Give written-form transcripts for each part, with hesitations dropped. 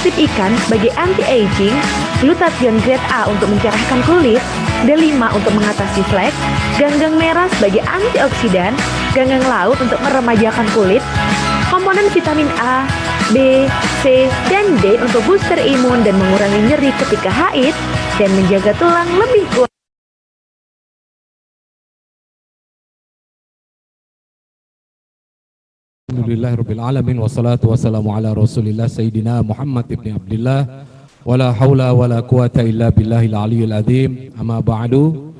Sip ikan sebagai anti-aging, glutathione grade A untuk mencerahkan kulit, D5 untuk mengatasi flek, ganggang merah sebagai antioksidan, ganggang laut untuk meremajakan kulit, komponen vitamin A, B, C, dan D untuk booster imun dan mengurangi nyeri ketika haid dan menjaga tulang lebih kuat. Alhamdulillahirrabbilalamin wassalatu wassalamu ala rasulillah Sayyidina Muhammad ibn Abdullah wala hawla wala quwata illa billahil aliyyil azim amma ba'du.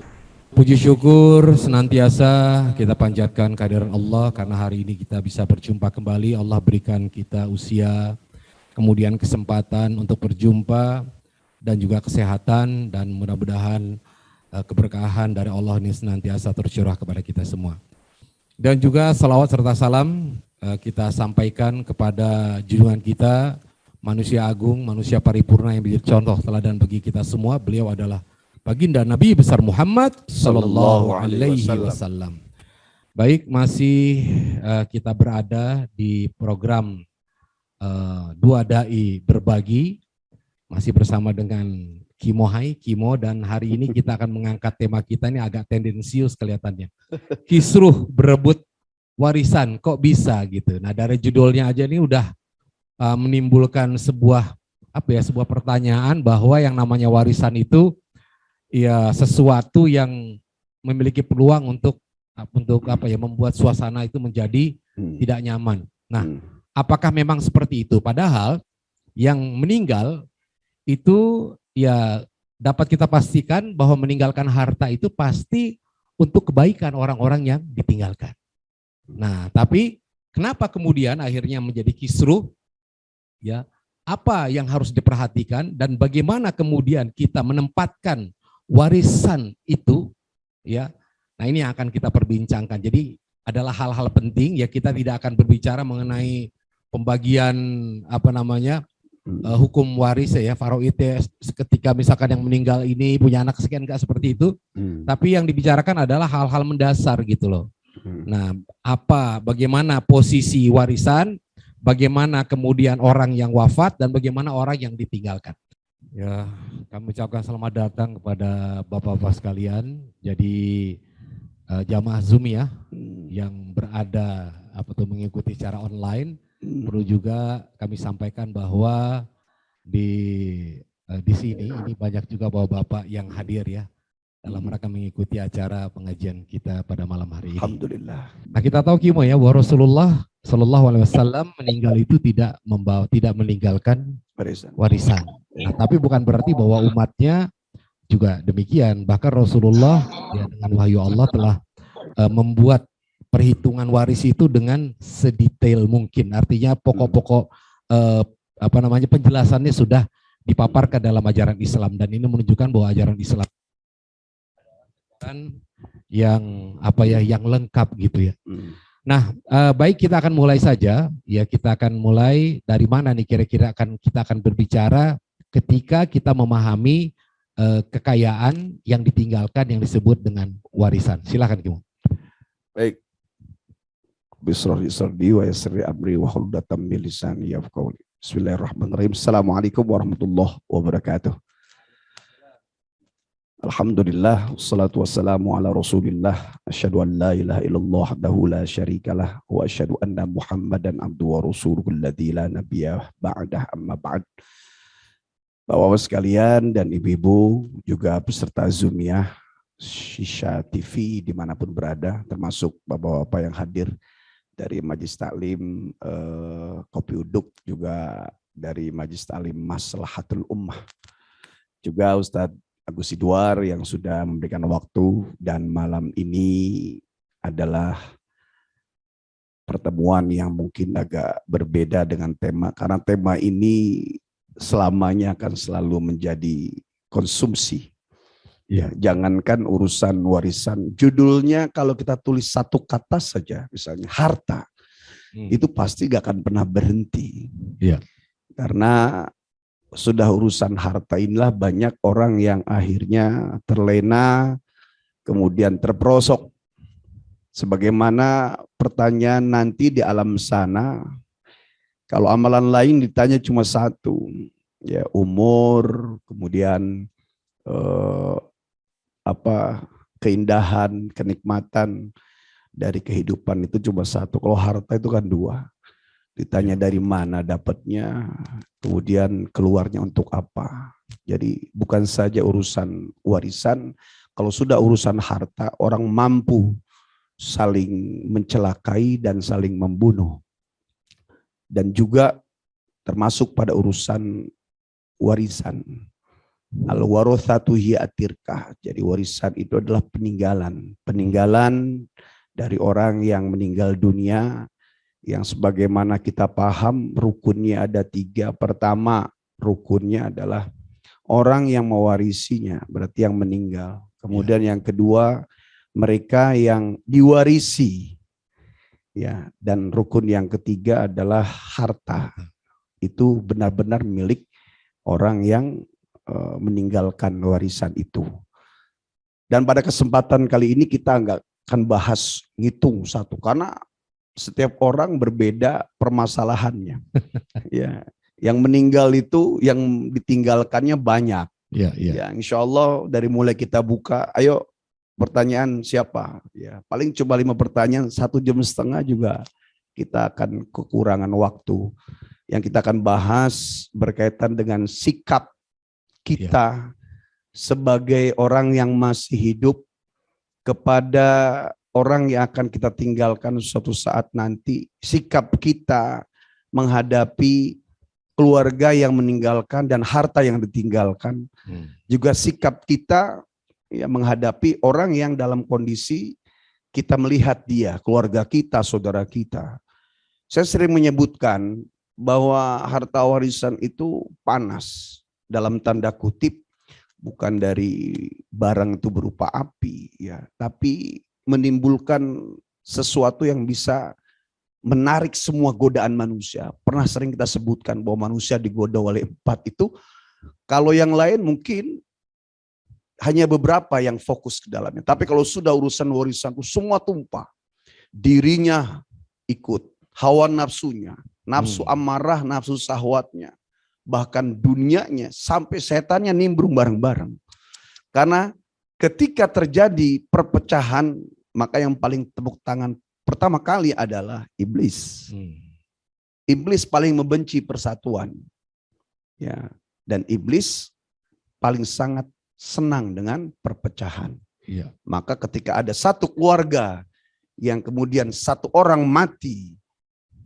Puji syukur senantiasa kita panjatkan kehadiran Allah karena hari ini kita bisa berjumpa kembali. Allah berikan kita usia, kemudian kesempatan untuk berjumpa dan juga kesehatan, dan mudah-mudahan keberkahan dari Allah ini senantiasa tercurah kepada kita semua. Dan juga salawat serta salam kita sampaikan kepada junjungan kita, manusia agung, manusia paripurna yang menjadi contoh teladan bagi kita semua. Beliau adalah baginda Nabi besar Muhammad sallallahu alaihi wasallam. Baik, masih kita berada di program Dua Dai Berbagi, masih bersama dengan Kimo Hai, Kimo, dan hari ini kita akan mengangkat tema kita ini agak tendensius kelihatannya. Kisruh berebut warisan, kok bisa gitu. Nah, dari judulnya aja ini udah menimbulkan sebuah sebuah pertanyaan bahwa yang namanya warisan itu ya sesuatu yang memiliki peluang untuk membuat suasana itu menjadi tidak nyaman. Nah, apakah memang seperti itu? Padahal yang meninggal itu ya dapat kita pastikan bahwa meninggalkan harta itu pasti untuk kebaikan orang-orang yang ditinggalkan. Nah, tapi kenapa kemudian akhirnya menjadi kisruh? Ya, apa yang harus diperhatikan dan bagaimana kemudian kita menempatkan warisan itu? Ya, nah ini yang akan kita perbincangkan. Jadi adalah hal-hal penting ya, kita tidak akan berbicara mengenai pembagian hukum waris ya, faraid ketika misalkan yang meninggal ini punya anak sekian, enggak seperti itu. Tapi yang dibicarakan adalah hal-hal mendasar gitu loh. Nah, bagaimana posisi warisan, bagaimana kemudian orang yang wafat, dan bagaimana orang yang ditinggalkan. Ya, kami ucapkan selamat datang kepada Bapak-Bapak sekalian. Jadi jamaah Zoom ya, yang berada mengikuti secara online. Perlu juga kami sampaikan bahwa di sini ini banyak juga bapak-bapak yang hadir ya dalam rangka mengikuti acara pengajian kita pada malam hari ini. Alhamdulillah. Nah, kita tahu Kimo ya, bahwa Rasulullah Shallallahu Alaihi Wasallam meninggal itu tidak meninggalkan warisan. Nah, tapi bukan berarti bahwa umatnya juga demikian. Bahkan Rasulullah ya, dengan wahyu Allah telah membuat perhitungan waris itu dengan sedetail mungkin. Artinya pokok-pokok penjelasannya sudah dipaparkan dalam ajaran Islam, dan ini menunjukkan bahwa ajaran Islam yang yang lengkap gitu ya. Nah, baik, kita akan mulai saja ya. Kita akan mulai dari mana nih kira-kira kita akan berbicara ketika kita memahami kekayaan yang ditinggalkan yang disebut dengan warisan. Silakan Kimo. Baik. Bismillahirrahmanirrahim. Assalamualaikum warahmatullahi wabarakatuh. Alhamdulillah, wassalatu wassalamu ala rasulillah, asyhadu an la ilaha illallah wahdahu la syarikalah, wa asyhadu anna muhammadan abduhu wa rasuluhu alladzi la nabiyya ba'dah, amma ba'd. Bapak-bapak sekalian dan ibu-ibu juga peserta Zoom ya, Shisha TV dimanapun berada, termasuk bapak-bapak yang hadir dari Majelis Taklim Kopi Uduk, juga dari Majelis Taklim Maslahatul Ummah, juga Ustadz Agus Sidwar yang sudah memberikan waktu, dan malam ini adalah pertemuan yang mungkin agak berbeda dengan tema, karena tema ini selamanya akan selalu menjadi konsumsi. Ya, jangankan urusan warisan, judulnya kalau kita tulis satu kata saja, misalnya harta, itu pasti gak akan pernah berhenti. Ya. Karena sudah urusan harta inilah banyak orang yang akhirnya terlena, kemudian terperosok. Sebagaimana pertanyaan nanti di alam sana, Kalau amalan lain ditanya cuma satu, ya umur, kemudian eh, keindahan, kenikmatan dari kehidupan itu cuma satu. Kalau harta itu kan dua. Ditanya dari mana dapatnya, kemudian keluarnya untuk apa. Jadi bukan saja urusan warisan, kalau sudah urusan harta, orang mampu saling mencelakai dan saling membunuh. Dan juga termasuk pada urusan warisan. Al-warathatu hiya atirkah. Jadi warisan itu adalah peninggalan. Peninggalan dari orang yang meninggal dunia, yang sebagaimana kita paham rukunnya ada 3. Pertama, rukunnya adalah orang yang mewarisinya, berarti yang meninggal. Kemudian yang kedua, mereka yang diwarisi. Ya, dan rukun yang ketiga adalah harta. Itu benar-benar milik orang yang meninggalkan warisan itu. Dan pada kesempatan kali ini kita nggak akan bahas ngitung satu, karena setiap orang berbeda permasalahannya. Ya, yang meninggal itu, yang ditinggalkannya banyak. Ya, insya Allah dari mulai kita buka, ayo pertanyaan siapa? Ya, paling coba 5 pertanyaan, 1,5 jam juga kita akan kekurangan waktu. Yang kita akan bahas berkaitan dengan sikap kita sebagai orang yang masih hidup kepada orang yang akan kita tinggalkan suatu saat nanti. Sikap kita menghadapi keluarga yang meninggalkan dan harta yang ditinggalkan. Juga sikap kita ya menghadapi orang yang dalam kondisi kita melihat dia, keluarga kita, saudara kita. Saya sering menyebutkan bahwa harta warisan itu panas, dalam tanda kutip, bukan dari barang itu berupa api, ya, tapi menimbulkan sesuatu yang bisa menarik semua godaan manusia. Pernah sering kita sebutkan bahwa manusia digoda oleh 4 itu. Kalau yang lain mungkin hanya beberapa yang fokus ke dalamnya. Tapi kalau sudah urusan warisan itu semua tumpah. Dirinya ikut, hawa nafsunya, nafsu amarah, nafsu syahwatnya, bahkan dunianya, sampai setannya nimbrung bareng-bareng. Karena ketika terjadi perpecahan, maka yang paling tepuk tangan pertama kali adalah iblis. Iblis paling membenci persatuan. Ya, dan iblis paling sangat senang dengan perpecahan. Maka ketika ada satu keluarga yang kemudian satu orang mati,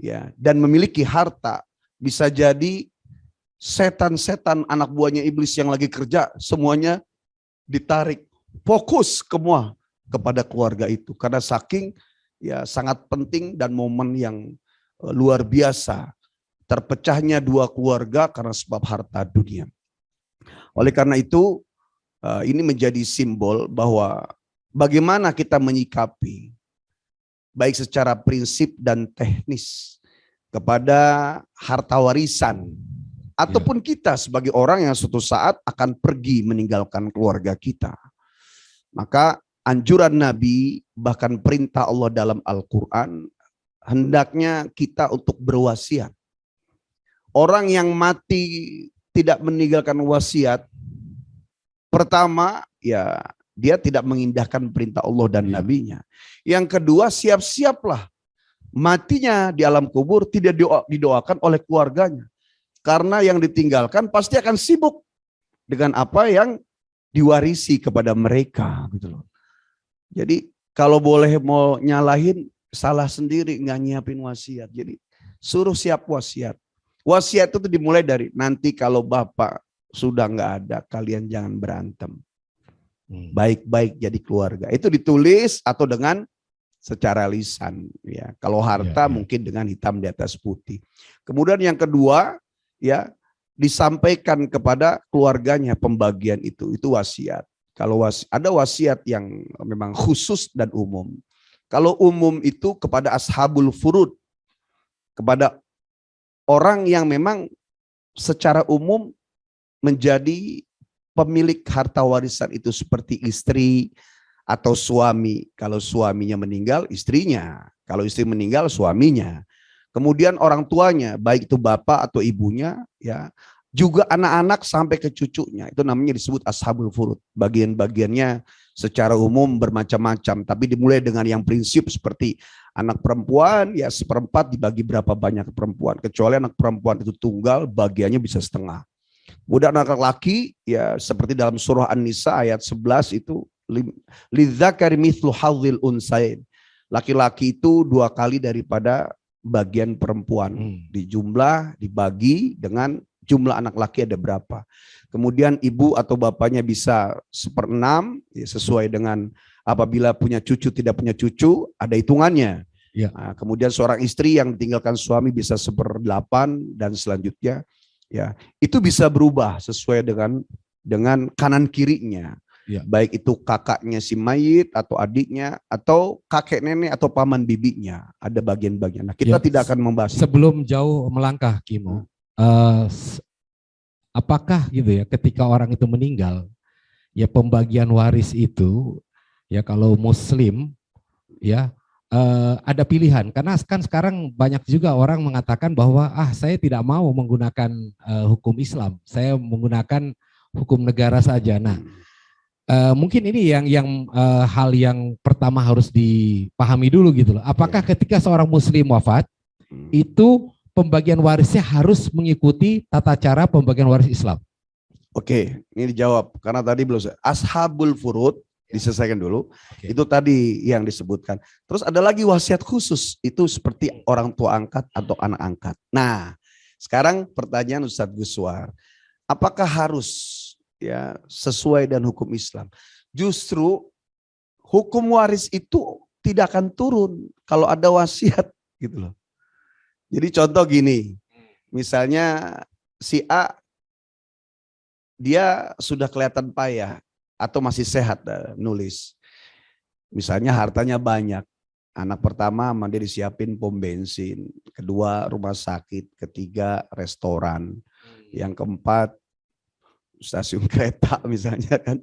ya, dan memiliki harta, bisa jadi setan-setan anak buahnya iblis yang lagi kerja semuanya ditarik fokus semua kepada keluarga itu, karena saking ya sangat penting dan momen yang luar biasa terpecahnya 2 keluarga karena sebab harta dunia. Oleh karena itu ini menjadi simbol bahwa bagaimana kita menyikapi baik secara prinsip dan teknis kepada harta warisan, ataupun kita sebagai orang yang suatu saat akan pergi meninggalkan keluarga kita. Maka anjuran Nabi, bahkan perintah Allah dalam Al-Quran, hendaknya kita untuk berwasiat. Orang yang mati tidak meninggalkan wasiat, pertama ya dia tidak mengindahkan perintah Allah dan Nabi-Nya. Yang kedua, siap-siaplah matinya di alam kubur tidak didoakan oleh keluarganya. Karena yang ditinggalkan pasti akan sibuk dengan apa yang diwarisi kepada mereka, gitu loh. Jadi kalau boleh mau nyalahin, salah sendiri, nggak nyiapin wasiat. Jadi suruh siap wasiat. Wasiat itu dimulai dari nanti kalau bapak sudah nggak ada, kalian jangan berantem. Baik-baik jadi keluarga. Itu ditulis atau dengan secara lisan. Ya, kalau harta mungkin dengan hitam di atas putih. Kemudian yang kedua, ya, disampaikan kepada keluarganya pembagian itu wasiat. Kalau ada wasiat yang memang khusus dan umum. Kalau umum itu kepada ashabul furud, kepada orang yang memang secara umum menjadi pemilik harta warisan itu, seperti istri atau suami. Kalau suaminya meninggal, istrinya. Kalau istri meninggal, suaminya. kemudian orang tuanya, baik itu bapak atau ibunya, ya, juga anak-anak sampai ke cucunya. Itu namanya disebut ashabul furud. Bagian-bagiannya secara umum bermacam-macam, tapi dimulai dengan yang prinsip seperti anak perempuan, ya seperempat dibagi berapa banyak perempuan. Kecuali anak perempuan itu tunggal, bagiannya bisa setengah. Kemudian anak laki, ya seperti dalam surah An-Nisa ayat 11 itu, lidzakari mithlu hadzil unsain. Laki-laki itu 2 kali daripada bagian perempuan. Di jumlah dibagi dengan jumlah anak laki ada berapa. Kemudian ibu atau bapaknya bisa 1/6, ya, sesuai dengan apabila punya cucu tidak punya cucu ada hitungannya. Ya. Nah, kemudian seorang istri yang ditinggalkan suami bisa 1/8 dan selanjutnya, ya itu bisa berubah sesuai dengan kanan kirinya. Ya. Baik itu kakaknya si mayit atau adiknya atau kakek nenek atau paman bibinya, ada bagian-bagian. Nah, kita tidak akan membahas. Sebelum jauh melangkah, Kimo, apakah gitu ya ketika orang itu meninggal, ya pembagian waris itu ya kalau Muslim ya ada pilihan, karena kan sekarang banyak juga orang mengatakan bahwa saya tidak mau menggunakan hukum Islam, saya menggunakan hukum negara saja. Nah, mungkin ini yang hal yang pertama harus dipahami dulu gitu loh. Apakah ketika seorang Muslim wafat itu pembagian warisnya harus mengikuti tata cara pembagian waris Islam? Oke, ini dijawab karena tadi belum. Ashabul furud diselesaikan dulu. Itu tadi yang disebutkan. Terus ada lagi wasiat khusus, itu seperti orang tua angkat atau anak angkat. Nah, sekarang pertanyaan Ustadz Guswar, apakah harus ya sesuai dengan hukum Islam? Justru hukum waris itu tidak akan turun kalau ada wasiat gitu loh. Jadi contoh gini, misalnya si A dia sudah kelihatan payah atau masih sehat nulis. Misalnya hartanya banyak. Anak pertama sama dia disiapin pom bensin, kedua rumah sakit, ketiga restoran, yang keempat stasiun kereta misalnya kan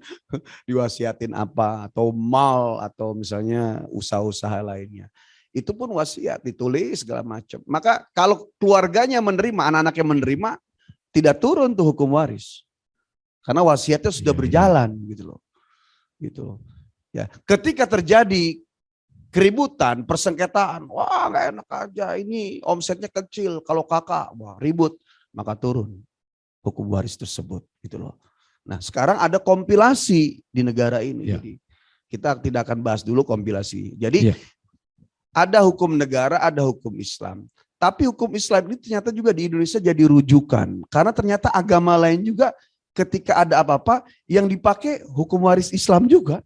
diwasiatin apa, atau mall atau misalnya usaha-usaha lainnya. Itu pun wasiat ditulis segala macam. Maka kalau keluarganya menerima, anak-anaknya menerima, tidak turun tuh hukum waris. Karena wasiatnya sudah berjalan gitu loh. Gitu. Ya, ketika terjadi keributan, persengketaan, wah nggak enak aja, ini omsetnya kecil, kalau kakak wah ribut, maka turun hukum waris tersebut gitu loh. Nah, sekarang ada kompilasi di negara ini. Ya. Jadi kita tidak akan bahas dulu kompilasi. Jadi ada hukum negara, ada hukum Islam. Tapi hukum Islam ini ternyata juga di Indonesia jadi rujukan. Karena ternyata agama lain juga ketika ada apa-apa yang dipakai hukum waris Islam juga.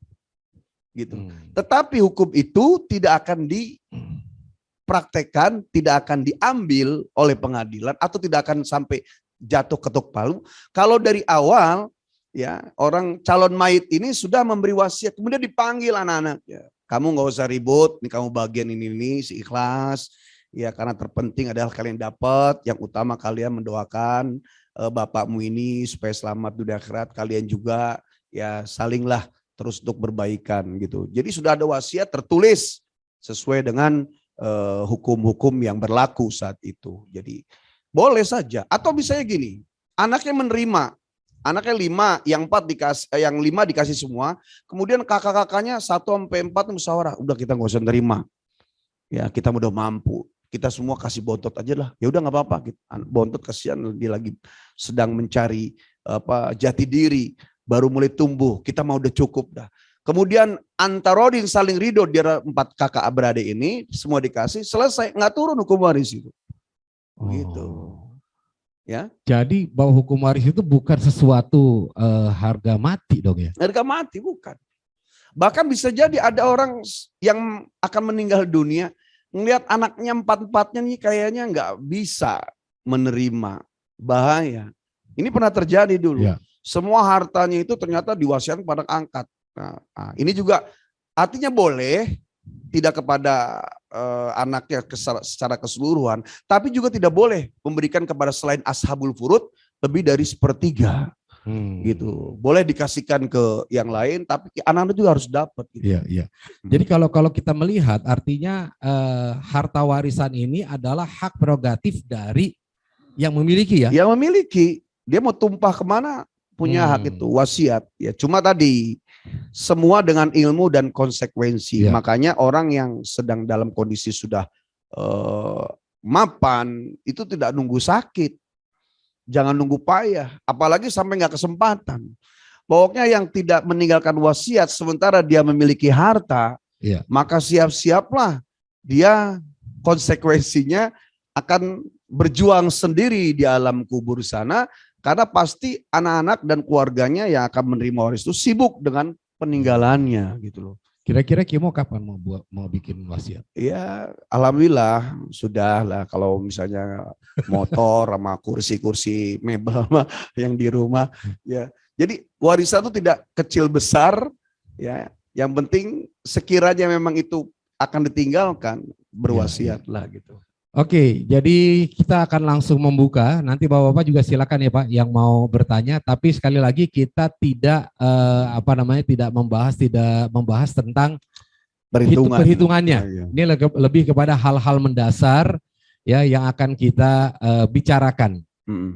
Gitu. Tetapi hukum itu tidak akan dipraktekkan, tidak akan diambil oleh pengadilan atau tidak akan sampai jatuh ketuk palu. Kalau dari awal ya orang calon mayit ini sudah memberi wasiat, kemudian dipanggil anak-anaknya. Kamu nggak usah ribut, nih kamu bagian ini si ikhlas, ya karena terpenting adalah kalian dapat. Yang utama kalian mendoakan bapakmu ini supaya selamat dunia akhirat. Kalian juga ya salinglah terus untuk berbaikan gitu. Jadi sudah ada wasiat tertulis sesuai dengan hukum-hukum yang berlaku saat itu. Jadi boleh saja. Atau misalnya gini, anaknya menerima. Anaknya 5, yang 4 dikasih, yang 5 dikasih semua. Kemudian kakak-kakaknya 1-4 musyawarah. Udah kita nggak usah nerima. Ya kita udah mampu. Kita semua kasih bontot aja lah. Ya udah nggak apa-apa. Bontot kasihan dia lagi sedang mencari jati diri. Baru mulai tumbuh. Kita mau udah cukup dah. Kemudian antarodin saling ridho. Dia 4 kakak beradik ini semua dikasih. Selesai. Nggak turun hukum waris itu. Gitu. Ya. Jadi bahwa hukum waris itu bukan sesuatu harga mati dong ya? Harga mati bukan. Bahkan bisa jadi ada orang yang akan meninggal dunia, ngelihat anaknya 4-4-nya nih kayaknya nggak bisa menerima, bahaya. Ini pernah terjadi dulu. Ya. Semua hartanya itu ternyata diwasiatkan pada angkat. Nah, ini juga artinya boleh tidak kepada anaknya secara keseluruhan, tapi juga tidak boleh memberikan kepada selain ashabul furud lebih dari 1/3. gitu. Boleh dikasihkan ke yang lain, tapi anak-anak juga harus dapat. Gitu. Iya, iya. Jadi kalau kita melihat artinya harta warisan ini adalah hak prerogatif dari yang memiliki ya. Yang memiliki, dia mau tumpah kemana punya hak itu, wasiat. Ya cuma tadi semua dengan ilmu dan konsekuensi. Iya. Makanya orang yang sedang dalam kondisi sudah mapan itu tidak nunggu sakit. Jangan nunggu payah, apalagi sampai nggak kesempatan. Pokoknya yang tidak meninggalkan wasiat sementara dia memiliki harta, Iya. maka siap-siaplah dia konsekuensinya akan berjuang sendiri di alam kubur sana, karena pasti anak-anak dan keluarganya yang akan menerima waris itu sibuk dengan peninggalannya gitu loh. Kira-kira Kimo kapan mau bikin wasiat? Ya alhamdulillah sudah lah, kalau misalnya motor sama kursi-kursi mebel yang di rumah ya. Jadi warisan itu tidak kecil besar ya. Yang penting sekiranya memang itu akan ditinggalkan, berwasiatlah gitu. Oke, jadi kita akan langsung membuka. Nanti Bapak-bapak juga silakan ya Pak yang mau bertanya. Tapi sekali lagi kita tidak tidak membahas tentang perhitungannya. Ya. Ini lebih kepada hal-hal mendasar ya yang akan kita bicarakan.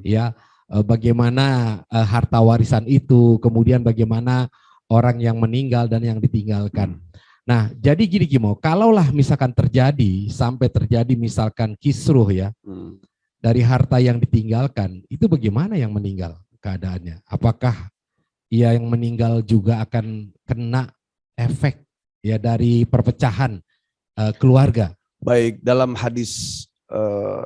Ya, bagaimana harta warisan itu, kemudian bagaimana orang yang meninggal dan yang ditinggalkan. Nah, jadi gini Kimo, kalaulah misalkan sampai terjadi misalkan kisruh ya, dari harta yang ditinggalkan, itu bagaimana yang meninggal keadaannya? Apakah ia yang meninggal juga akan kena efek ya dari perpecahan keluarga? Baik, dalam hadis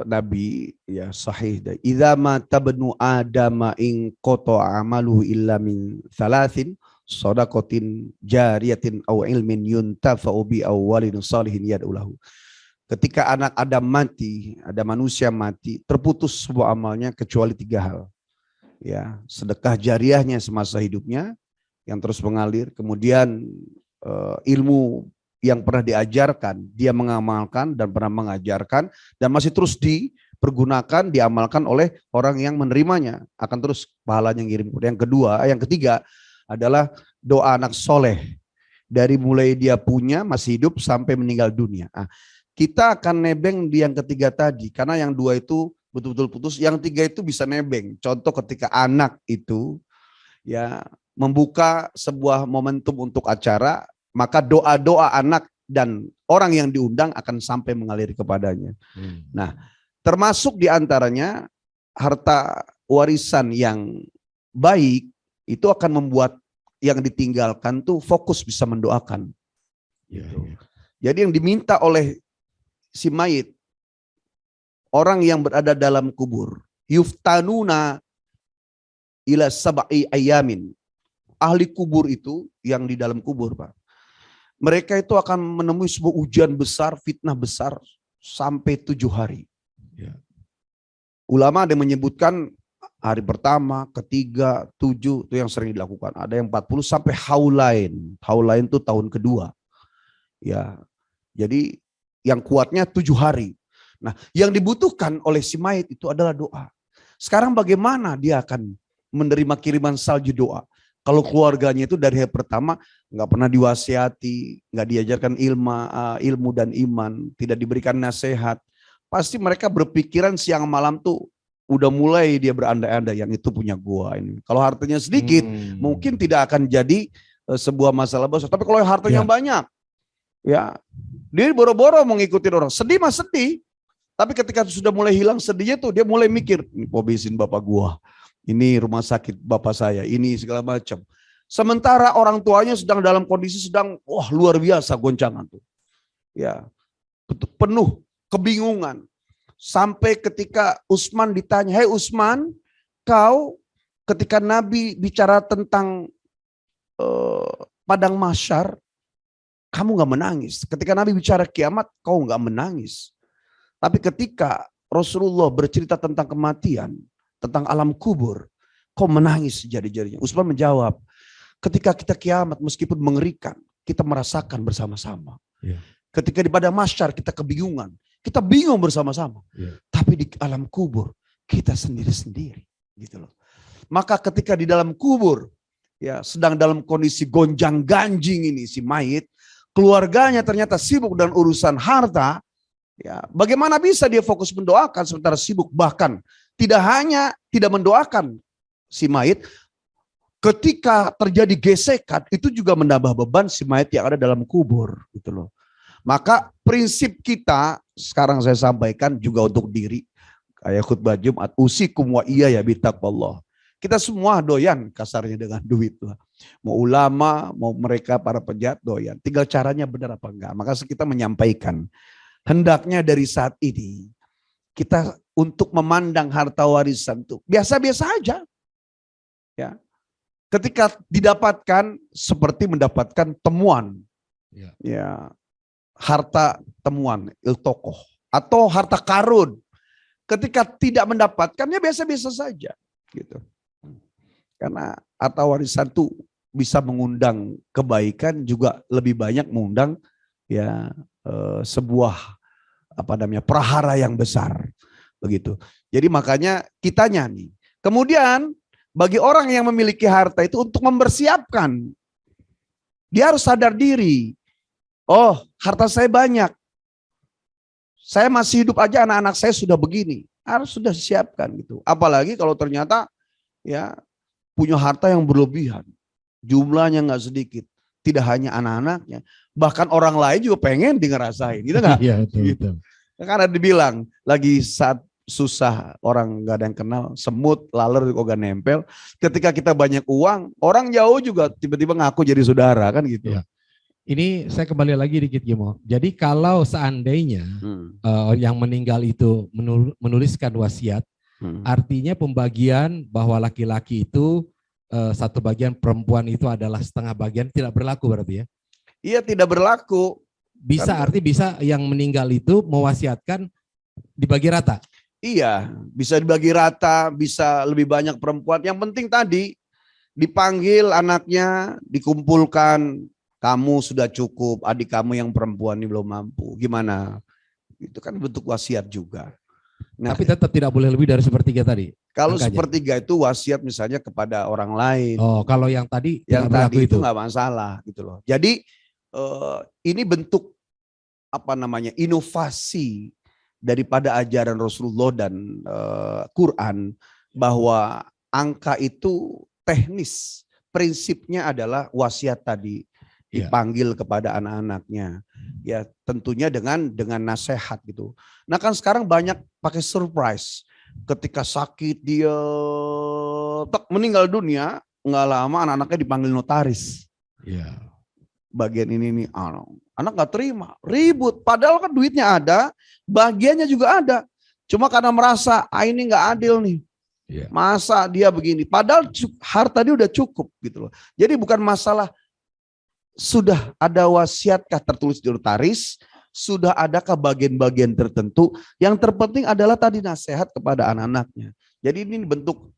Nabi ya sahih, idza mata ibnu adama in qata'a amaluhu illa min thalathin shadaqatin jariyatin aw ilmin yuntafa'u bi aw walidin salihin yad'u lahu. Ketika anak Adam mati, ada manusia mati, terputus semua amalnya kecuali 3 hal. Ya, sedekah jariahnya semasa hidupnya yang terus mengalir, kemudian ilmu yang pernah diajarkan, dia mengamalkan dan pernah mengajarkan dan masih terus dipergunakan, diamalkan oleh orang yang menerimanya, akan terus pahalanya ngirim. Yang ketiga adalah doa anak soleh dari mulai dia punya masih hidup sampai meninggal dunia. Nah, kita akan nebeng di yang ketiga tadi karena yang 2 itu betul-betul putus, yang 3 itu bisa nebeng. Contoh ketika anak itu ya membuka sebuah momentum untuk acara, maka doa-doa anak dan orang yang diundang akan sampai mengalir kepadanya. Nah, termasuk diantaranya harta warisan yang baik itu akan membuat yang ditinggalkan tuh fokus bisa mendoakan. Gitu. Jadi yang diminta oleh si mayit, orang yang berada dalam kubur, yuftanuna ila sab'i ayamin. Ahli kubur itu yang di dalam kubur, Pak. Mereka itu akan menemui sebuah ujian besar, fitnah besar sampai 7 hari. Ya. Ulama ada yang menyebutkan hari pertama, ketiga, 7 itu yang sering dilakukan. Ada yang 40 sampai haulain. Haulain itu tahun kedua. Ya. Jadi yang kuatnya 7 hari. Nah, yang dibutuhkan oleh si mayit itu adalah doa. Sekarang bagaimana dia akan menerima kiriman salju doa? Kalau keluarganya itu dari hari pertama nggak pernah diwasiati, nggak diajarkan ilmu dan iman, tidak diberikan nasihat, pasti mereka berpikiran siang malam tuh udah mulai dia berandai-andai yang itu punya gua ini. Kalau hartanya sedikit, mungkin tidak akan jadi sebuah masalah besar. Tapi kalau hartanya banyak, ya dia boro-boro mau ngikutin orang. Sedih mah sedih, tapi ketika sudah mulai hilang sedihnya tuh dia mulai mikir, ini pobisin bapak gua. Ini rumah sakit bapak saya, ini segala macam. Sementara orang tuanya sedang dalam kondisi wah luar biasa goncangan tuh. Ya, penuh kebingungan. Sampai ketika Utsman ditanya, "Hei Utsman, kau ketika Nabi bicara tentang padang mahsyar, kamu nggak menangis. Ketika Nabi bicara kiamat, kau nggak menangis. Tapi ketika Rasulullah bercerita tentang kematian, tentang alam kubur, kau menangis sejadi-jadinya." Utsman menjawab, ketika kita kiamat meskipun mengerikan, kita merasakan bersama-sama. Yeah. Ketika di padang mahsyar kita kebingungan, kita bingung bersama-sama. Yeah. Tapi di alam kubur kita sendiri-sendiri, gitu loh. Maka ketika di dalam kubur, ya sedang dalam kondisi gonjang-ganjing ini si mayit, keluarganya ternyata sibuk dengan urusan harta, ya bagaimana bisa dia fokus mendoakan sementara sibuk, bahkan tidak hanya tidak mendoakan si mayit, ketika terjadi gesekan itu juga menambah beban si mayit yang ada dalam kubur gitu loh. Maka prinsip kita sekarang saya sampaikan juga untuk diri, kayak khutbah Jumat, usikum wa iya ya bitaqwallah. Kita semua doyan kasarnya dengan duit lah. Mau ulama, mau mereka para pejabat doyan. Tinggal caranya benar apa enggak. Maka kita menyampaikan, hendaknya dari saat ini kita untuk memandang harta warisan itu biasa-biasa aja. Ya. Ketika didapatkan seperti mendapatkan temuan. Ya. Harta temuan iltokoh atau harta karun. Ketika tidak mendapatkannya biasa-biasa saja gitu. Karena harta warisan itu bisa mengundang kebaikan, juga lebih banyak mengundang ya sebuah prahara yang besar begitu. Jadi makanya kitanya nih. Kemudian bagi orang yang memiliki harta itu untuk mempersiapkan, dia harus sadar diri. Oh, harta saya banyak. Saya masih hidup aja, anak-anak saya sudah begini. Harus sudah disiapkan gitu. Apalagi kalau ternyata ya punya harta yang berlebihan. Jumlahnya nggak sedikit. Tidak hanya anak-anaknya, bahkan orang lain juga pengen di ngerasain, gitu nggak? Iya, betul, Gitu. betul. Karena dibilang lagi saat susah, orang nggak ada yang kenal, semut, laler juga gak nempel. Ketika kita banyak uang, orang jauh juga tiba-tiba ngaku jadi saudara kan gitu. Iya. Ini saya kembali lagi dikit Gimo. Jadi kalau seandainya yang meninggal itu menuliskan wasiat, artinya pembagian bahwa laki-laki itu satu bagian, perempuan itu adalah setengah bagian, tidak berlaku berarti ya? Iya, tidak berlaku. Bisa, arti bisa yang meninggal itu mewasiatkan dibagi rata? Iya, bisa dibagi rata, bisa lebih banyak perempuan. Yang penting tadi dipanggil anaknya, dikumpulkan, kamu sudah cukup, adik kamu yang perempuan ini belum mampu. Gimana? Itu kan bentuk wasiat juga. Nah, tapi tetap tidak boleh lebih dari sepertiga tadi. kalau angkanya. sepertiga itu wasiat misalnya kepada orang lain. Oh, kalau yang tadi yang tidak tadi berlaku itu nggak masalah gitu loh. Jadi ini bentuk inovasi daripada ajaran Rasulullah dan Quran, bahwa angka itu teknis. Prinsipnya adalah wasiat tadi, dipanggil kepada anak-anaknya. Ya tentunya dengan nasihat gitu. Nah kan sekarang banyak pakai surprise. Ketika sakit dia meninggal dunia, nggak lama anak-anaknya dipanggil notaris. Iya. Bagian ini nih, anak nggak terima, ribut. Padahal kan duitnya ada, bagiannya juga ada. Cuma karena merasa ini nggak adil nih. Iya. Masa dia begini? Padahal harta dia udah cukup gitu loh. Jadi bukan masalah sudah ada wasiatkah tertulis di notaris, sudah adakah bagian-bagian tertentu. Yang terpenting adalah tadi nasihat kepada anak-anaknya. Jadi ini bentuk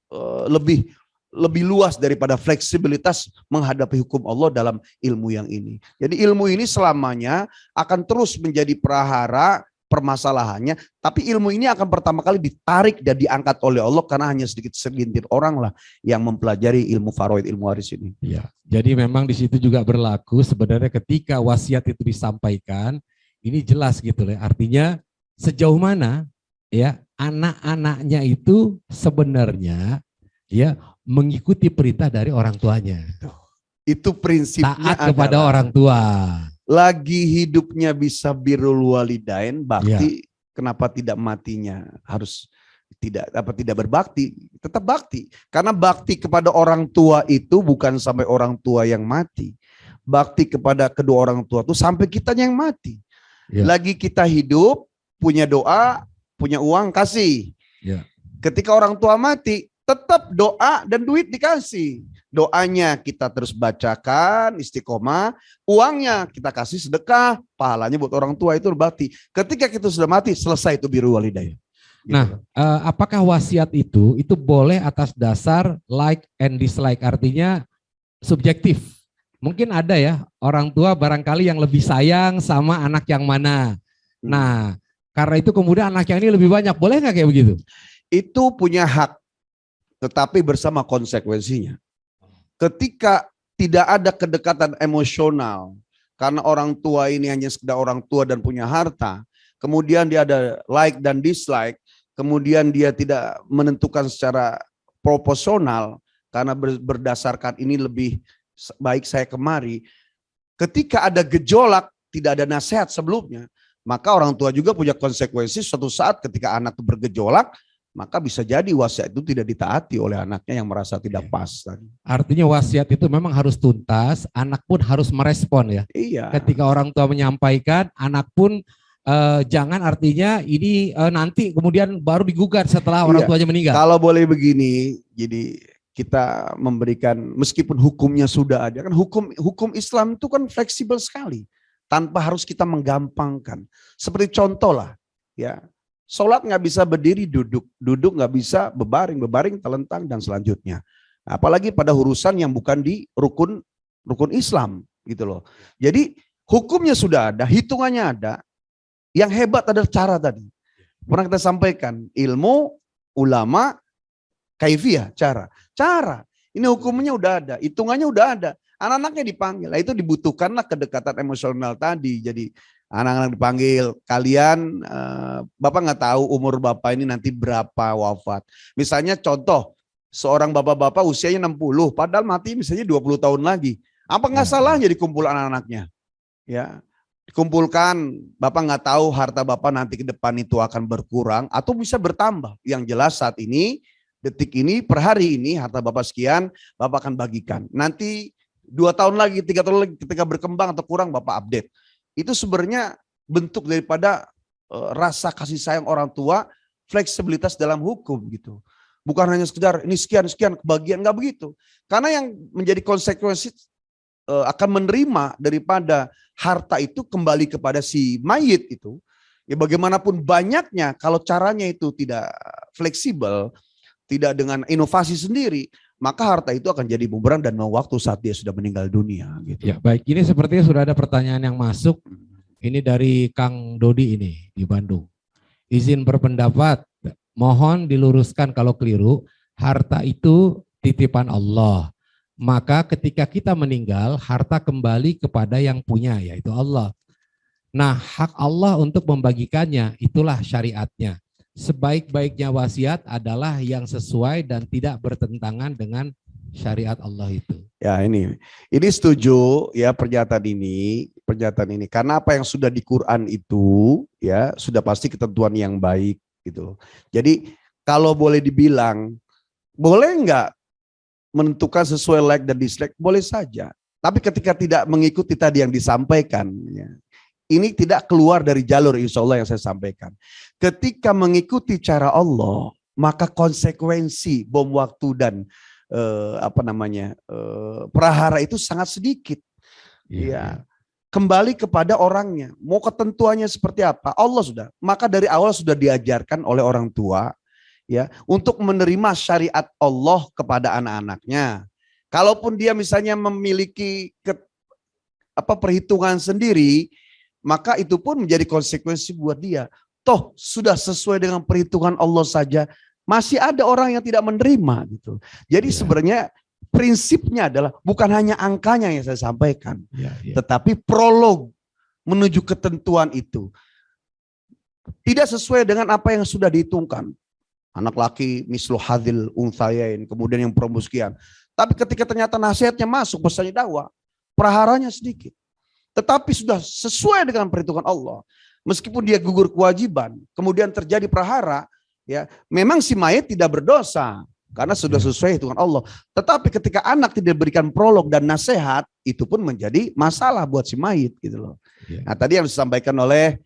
lebih luas daripada fleksibilitas menghadapi hukum Allah dalam ilmu yang ini. Jadi ilmu ini selamanya akan terus menjadi prahara permasalahannya, tapi ilmu ini akan pertama kali ditarik dan diangkat oleh Allah karena hanya sedikit segelintir orang lah yang mempelajari ilmu faraid, ilmu waris ini. Ya, jadi memang di situ juga berlaku sebenarnya ketika wasiat itu disampaikan, ini jelas gitu ya. Artinya sejauh mana ya anak-anaknya itu sebenarnya ya mengikuti perintah dari orang tuanya. Itu prinsipnya, taat kepada orang tua. Lagi hidupnya bisa birrul walidain, bakti, kenapa tidak matinya harus tidak berbakti, tetap bakti. Karena bakti kepada orang tua itu bukan sampai orang tua yang mati. Bakti kepada kedua orang tua itu sampai kitanya yang mati. Lagi kita hidup, punya doa, punya uang, kasih. Ketika orang tua mati, tetap doa dan duit dikasih. Doanya kita terus bacakan, istiqomah. Uangnya kita kasih sedekah. Pahalanya buat orang tua itu berbakti. Ketika kita sudah mati, selesai itu birrul walidain. Gitu. Nah, apakah wasiat itu boleh atas dasar like and dislike? Artinya subjektif. Mungkin ada ya orang tua barangkali yang lebih sayang sama anak yang mana. Nah, karena itu kemudian anak yang ini lebih banyak. Boleh nggak kayak begitu? Itu punya hak tetapi bersama konsekuensinya. Ketika tidak ada kedekatan emosional, karena orang tua ini hanya sekedar orang tua dan punya harta, kemudian dia ada like dan dislike, kemudian dia tidak menentukan secara proporsional, karena berdasarkan ini lebih baik saya kemari. Ketika ada gejolak, tidak ada nasihat sebelumnya, maka orang tua juga punya konsekuensi. Suatu saat ketika anak itu bergejolak, maka bisa jadi wasiat itu tidak ditaati oleh anaknya yang merasa tidak pas tadi. Artinya wasiat itu memang harus tuntas, anak pun harus merespon ya. Iya. Ketika orang tua menyampaikan, anak pun jangan artinya ini nanti kemudian baru digugat setelah orang tuanya meninggal. Kalau boleh begini, jadi kita memberikan, meskipun hukumnya sudah ada, kan hukum Islam itu kan fleksibel sekali, tanpa harus kita menggampangkan. Seperti contoh lah, ya. Sholat nggak bisa berdiri duduk, duduk nggak bisa bebaring, bebaring telentang dan selanjutnya. Apalagi pada urusan yang bukan di rukun Islam gitu loh. Jadi hukumnya sudah ada, hitungannya ada. Yang hebat adalah cara tadi. Pernah kita sampaikan, ilmu, ulama, kaifiyah, cara. Ini hukumnya udah ada, hitungannya udah ada. Anak-anaknya dipanggil, itu dibutuhkanlah kedekatan emosional tadi. Jadi anak-anak dipanggil, kalian bapak nggak tahu umur bapak ini nanti berapa wafat. Misalnya contoh, seorang bapak-bapak usianya 60, padahal mati misalnya 20 tahun lagi. Apa nggak salahnya dikumpul anak-anaknya? Ya, dikumpulkan, bapak nggak tahu harta bapak nanti ke depan itu akan berkurang atau bisa bertambah. Yang jelas saat ini, detik ini, per hari ini harta bapak sekian, bapak akan bagikan. Nanti 2 tahun lagi, 3 tahun lagi ketika berkembang atau kurang bapak update. Itu sebenarnya bentuk daripada rasa kasih sayang orang tua, fleksibilitas dalam hukum gitu. Bukan hanya sekedar ini sekian kebagian, nggak begitu. Karena yang menjadi konsekuensi akan menerima daripada harta itu kembali kepada si mayit itu. Ya bagaimanapun banyaknya, kalau caranya itu tidak fleksibel, tidak dengan inovasi sendiri, maka harta itu akan jadi bumerang dan mau waktu saat dia sudah meninggal dunia. Gitu. Ya baik, ini sepertinya sudah ada pertanyaan yang masuk. Ini dari Kang Dodi ini di Bandung. Izin berpendapat, mohon diluruskan kalau keliru, harta itu titipan Allah. Maka ketika kita meninggal, harta kembali kepada yang punya, yaitu Allah. Nah, hak Allah untuk membagikannya, itulah syariatnya. Sebaik-baiknya wasiat adalah yang sesuai dan tidak bertentangan dengan syariat Allah itu. Ya ini setuju ya pernyataan ini karena apa yang sudah di Quran itu ya sudah pasti ketentuan yang baik gitu. Jadi kalau boleh dibilang boleh nggak menentukan sesuai like dan dislike, boleh saja. Tapi ketika tidak mengikuti tadi yang disampaikan ya, ini tidak keluar dari jalur insya Allah yang saya sampaikan. Ketika mengikuti cara Allah, maka konsekuensi bom waktu dan prahara itu sangat sedikit. Ya. Kembali kepada orangnya. Mau ketentuannya seperti apa? Allah sudah. Maka dari awal sudah diajarkan oleh orang tua ya untuk menerima syariat Allah kepada anak-anaknya. Kalaupun dia misalnya memiliki perhitungan sendiri, maka itu pun menjadi konsekuensi buat dia. Toh sudah sesuai dengan perhitungan Allah saja, masih ada orang yang tidak menerima gitu. Jadi sebenarnya prinsipnya adalah bukan hanya angkanya yang saya sampaikan, tetapi prolog menuju ketentuan itu. Tidak sesuai dengan apa yang sudah dihitungkan. Anak laki mislu hadil unthayain, kemudian yang perempuan. Tapi ketika ternyata nasihatnya masuk pesannya dakwah, praharanya sedikit. Tetapi sudah sesuai dengan perhitungan Allah. Meskipun dia gugur kewajiban, kemudian terjadi prahara, ya memang si mayit tidak berdosa karena sudah sesuai hitungan Allah. Tetapi ketika anak tidak diberikan prolog dan nasihat, itu pun menjadi masalah buat si mayit gitu loh. Nah tadi yang disampaikan oleh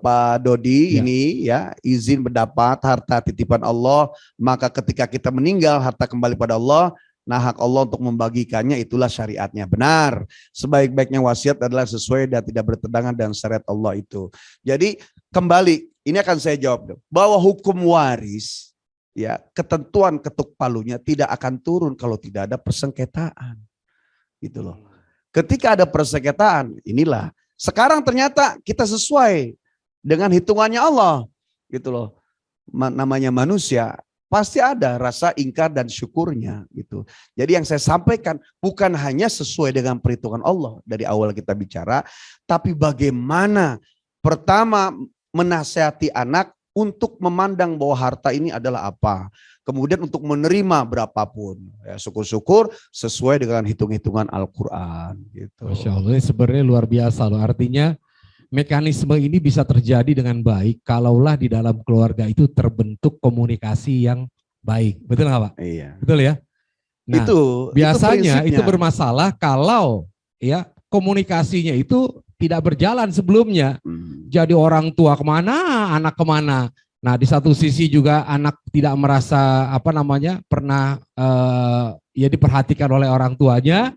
Pak Dodi ini ya, izin mendapat harta titipan Allah, maka ketika kita meninggal harta kembali pada Allah. Nah hak Allah untuk membagikannya itulah syariatnya. Benar, sebaik-baiknya wasiat adalah sesuai dan tidak bertentangan dengan syariat Allah itu. Jadi kembali, ini akan saya jawab bahwa hukum waris ya ketentuan ketuk palunya tidak akan turun kalau tidak ada persengketaan. Gitu loh. Ketika ada persengketaan, inilah sekarang ternyata kita sesuai dengan hitungannya Allah. Gitu loh. Namanya manusia, pasti ada rasa ingkar dan syukurnya gitu. Jadi yang saya sampaikan bukan hanya sesuai dengan perhitungan Allah dari awal kita bicara, tapi bagaimana pertama menasihati anak untuk memandang bahwa harta ini adalah apa. Kemudian untuk menerima berapapun, ya syukur-syukur sesuai dengan hitung-hitungan Al-Quran. Gitu. Masya Allah, ini sebenarnya luar biasa loh. Artinya mekanisme ini bisa terjadi dengan baik kalaulah di dalam keluarga itu terbentuk komunikasi yang baik. Betul nggak Pak? Iya. Betul ya? Nah, biasanya itu bermasalah kalau ya komunikasinya itu tidak berjalan sebelumnya. Jadi orang tua kemana, anak kemana. Nah, di satu sisi juga anak tidak merasa pernah ya diperhatikan oleh orang tuanya.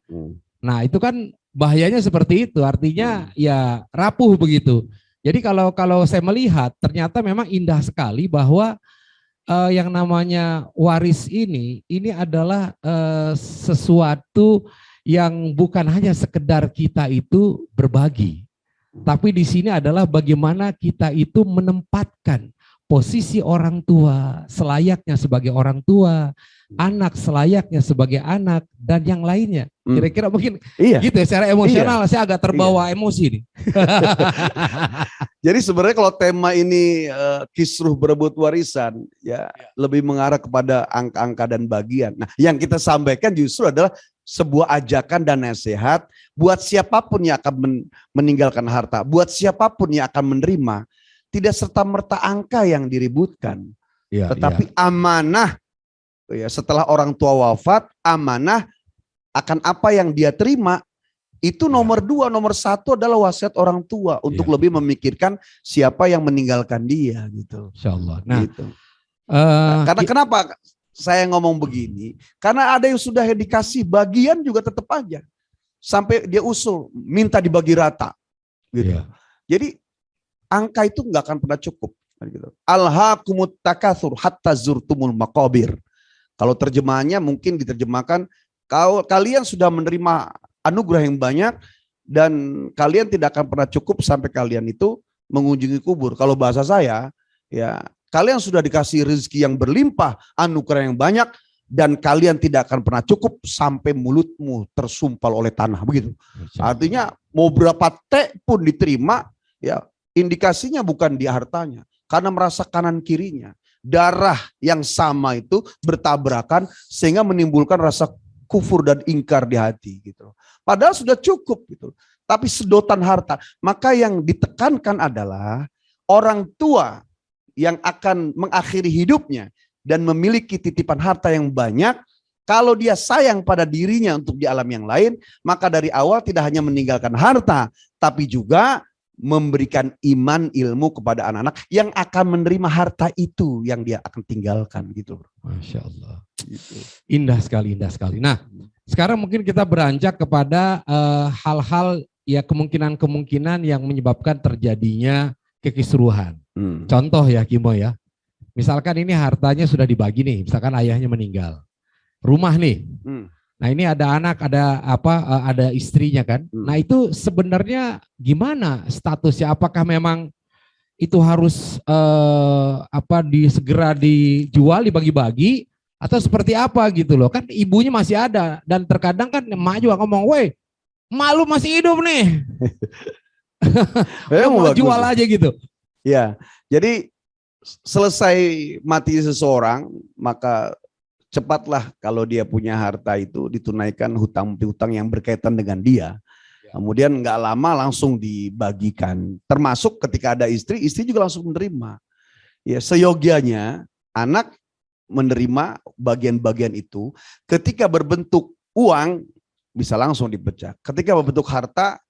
Nah, itu kan bahayanya seperti itu. Artinya ya rapuh begitu. Jadi kalau saya melihat ternyata memang indah sekali bahwa yang namanya waris ini adalah sesuatu yang bukan hanya sekedar kita itu berbagi. Tapi di sini adalah bagaimana kita itu menempatkan posisi orang tua selayaknya sebagai orang tua, anak selayaknya sebagai anak, dan yang lainnya. Kira-kira mungkin gitu ya, secara emosional saya agak terbawa emosi nih. Jadi sebenarnya kalau tema ini kisruh berebut warisan, ya lebih mengarah kepada angka-angka dan bagian. Nah, yang kita sampaikan justru adalah sebuah ajakan dan nasihat buat siapapun yang akan meninggalkan harta, buat siapapun yang akan menerima. Tidak serta-merta angka yang diributkan, tetapi amanah. Ya, setelah orang tua wafat, amanah akan apa yang dia terima. Itu nomor 2, nomor 1 adalah wasiat orang tua untuk lebih memikirkan siapa yang meninggalkan dia gitu. Insyaallah. Nah, gitu. Karena kenapa saya ngomong begini? Karena ada yang sudah dikasih bagian juga tetap aja sampai dia usul minta dibagi rata, gitu. Jadi angka itu nggak akan pernah cukup. Gitu. Alhaakumut takatsur hatta zurtumul maqabir. Kalau terjemahannya mungkin diterjemahkan kalian sudah menerima anugerah yang banyak dan kalian tidak akan pernah cukup sampai kalian itu mengunjungi kubur. Kalau bahasa saya, ya kalian sudah dikasih rezeki yang berlimpah, anugerah yang banyak, dan kalian tidak akan pernah cukup sampai mulutmu tersumpal oleh tanah, begitu. Artinya mau berapa T pun diterima, ya indikasinya bukan di hartanya, karena merasa kanan kirinya. Darah yang sama itu bertabrakan sehingga menimbulkan rasa kufur dan ingkar di hati gitu. Padahal sudah cukup gitu. Tapi sedotan harta. Maka yang ditekankan adalah orang tua yang akan mengakhiri hidupnya dan memiliki titipan harta yang banyak, kalau dia sayang pada dirinya untuk di alam yang lain, maka dari awal tidak hanya meninggalkan harta, tapi juga memberikan iman ilmu kepada anak-anak yang akan menerima harta itu yang dia akan tinggalkan gitu. Masya Allah. Gitu. Indah sekali, indah sekali. Nah, sekarang mungkin kita beranjak kepada hal-hal ya kemungkinan-kemungkinan yang menyebabkan terjadinya kekisruhan. Contoh ya Kimo ya. Misalkan ini hartanya sudah dibagi nih, misalkan ayahnya meninggal. Rumah nih. Nah ini ada anak, ada istrinya kan. Nah itu sebenarnya gimana statusnya? Apakah memang itu harus segera dijual, dibagi-bagi, atau seperti apa gitu loh? Kan ibunya masih ada dan terkadang kan emak juga ngomong, weh, emak lu masih hidup nih, mau jual aja gitu. Ya, jadi selesai mati seseorang maka cepatlah kalau dia punya harta itu ditunaikan hutang piutang yang berkaitan dengan dia. Kemudian nggak lama langsung dibagikan. Termasuk ketika ada istri, istri juga langsung menerima. Ya seyogianya anak menerima bagian-bagian itu. Ketika berbentuk uang bisa langsung dipecah. Ketika berbentuk harta,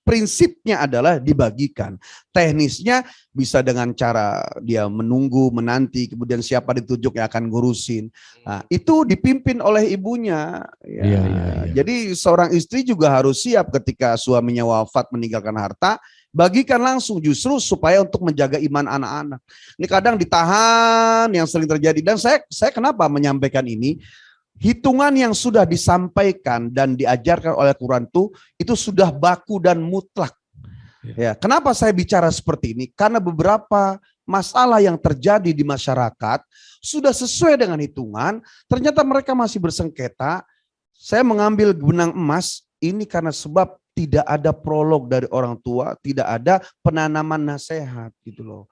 prinsipnya adalah dibagikan. Teknisnya bisa dengan cara dia menunggu, menanti, kemudian siapa ditunjuk yang akan ngurusin. Nah, itu dipimpin oleh ibunya. Ya. Jadi seorang istri juga harus siap ketika suaminya wafat meninggalkan harta, bagikan langsung justru supaya untuk menjaga iman anak-anak. Ini kadang ditahan yang sering terjadi. Dan saya kenapa menyampaikan ini? Hitungan yang sudah disampaikan dan diajarkan oleh Quran itu sudah baku dan mutlak. Ya, kenapa saya bicara seperti ini? Karena beberapa masalah yang terjadi di masyarakat sudah sesuai dengan hitungan, ternyata mereka masih bersengketa. Saya mengambil benang emas ini karena sebab tidak ada prolog dari orang tua, tidak ada penanaman nasihat gitu loh.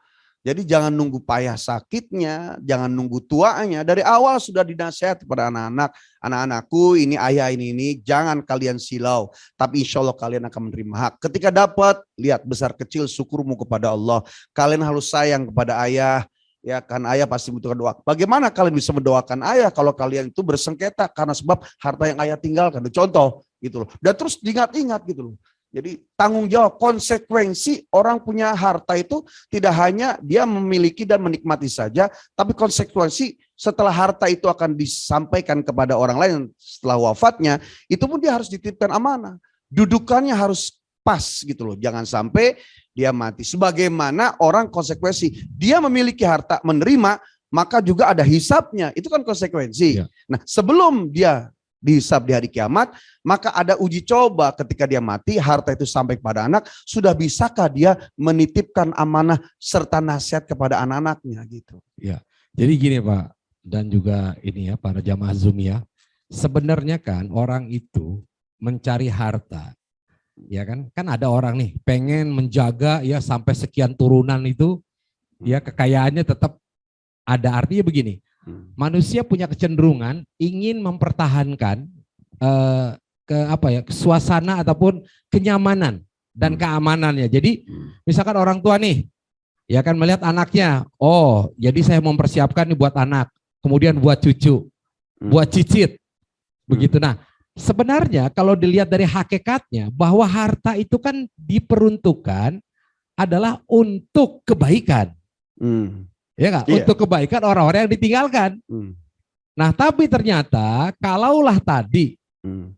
Jadi jangan nunggu payah sakitnya, jangan nunggu tuanya. Dari awal sudah dinasihat kepada anak-anak. Anak-anakku ini ayah ini, jangan kalian silau. Tapi insya Allah kalian akan menerima hak. Ketika dapat, lihat besar kecil syukurmu kepada Allah. Kalian harus sayang kepada ayah. Ya kan ayah pasti membutuhkan doa. Bagaimana kalian bisa mendoakan ayah kalau kalian itu bersengketa karena sebab harta yang ayah tinggalkan. Contoh gitu loh. Dan terus diingat-ingat gitu loh. Jadi tanggung jawab, konsekuensi orang punya harta itu tidak hanya dia memiliki dan menikmati saja, tapi konsekuensi setelah harta itu akan disampaikan kepada orang lain setelah wafatnya, itu pun dia harus dititipkan amanah. Dudukannya harus pas gitu loh, jangan sampai dia mati. Sebagaimana orang konsekuensi, dia memiliki harta menerima, maka juga ada hisapnya, itu kan konsekuensi. Ya. Nah sebelum dia dihisab di hari kiamat, maka ada uji coba ketika dia mati, harta itu sampai kepada anak, sudah bisakah dia menitipkan amanah serta nasihat kepada anak-anaknya gitu. Ya, jadi gini Pak, dan juga ini ya para jamaah Zoom ya, sebenarnya kan orang itu mencari harta, ya kan ada orang nih pengen menjaga ya sampai sekian turunan itu, ya kekayaannya tetap ada. Artinya begini, manusia punya kecenderungan ingin mempertahankan suasana ataupun kenyamanan dan keamanannya. Jadi misalkan orang tua nih, ya kan melihat anaknya, oh jadi saya mempersiapkan nih buat anak, kemudian buat cucu, buat cicit, begitu. Nah sebenarnya kalau dilihat dari hakikatnya bahwa harta itu kan diperuntukkan adalah untuk kebaikan. Ya nggak? Yeah. Untuk kebaikan orang-orang yang ditinggalkan. Nah tapi ternyata kalaulah tadi,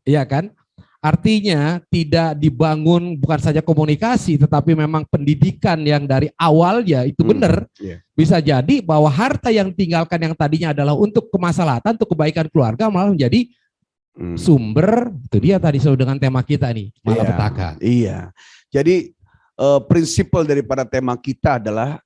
ya kan, artinya tidak dibangun bukan saja komunikasi, tetapi memang pendidikan yang dari awalnya itu benar, bisa jadi bahwa harta yang tinggalkan yang tadinya adalah untuk kemaslahatan, untuk kebaikan keluarga malah menjadi sumber, itu dia tadi sesuai dengan tema kita nih, malapetaka. Iya. Jadi prinsipal daripada tema kita adalah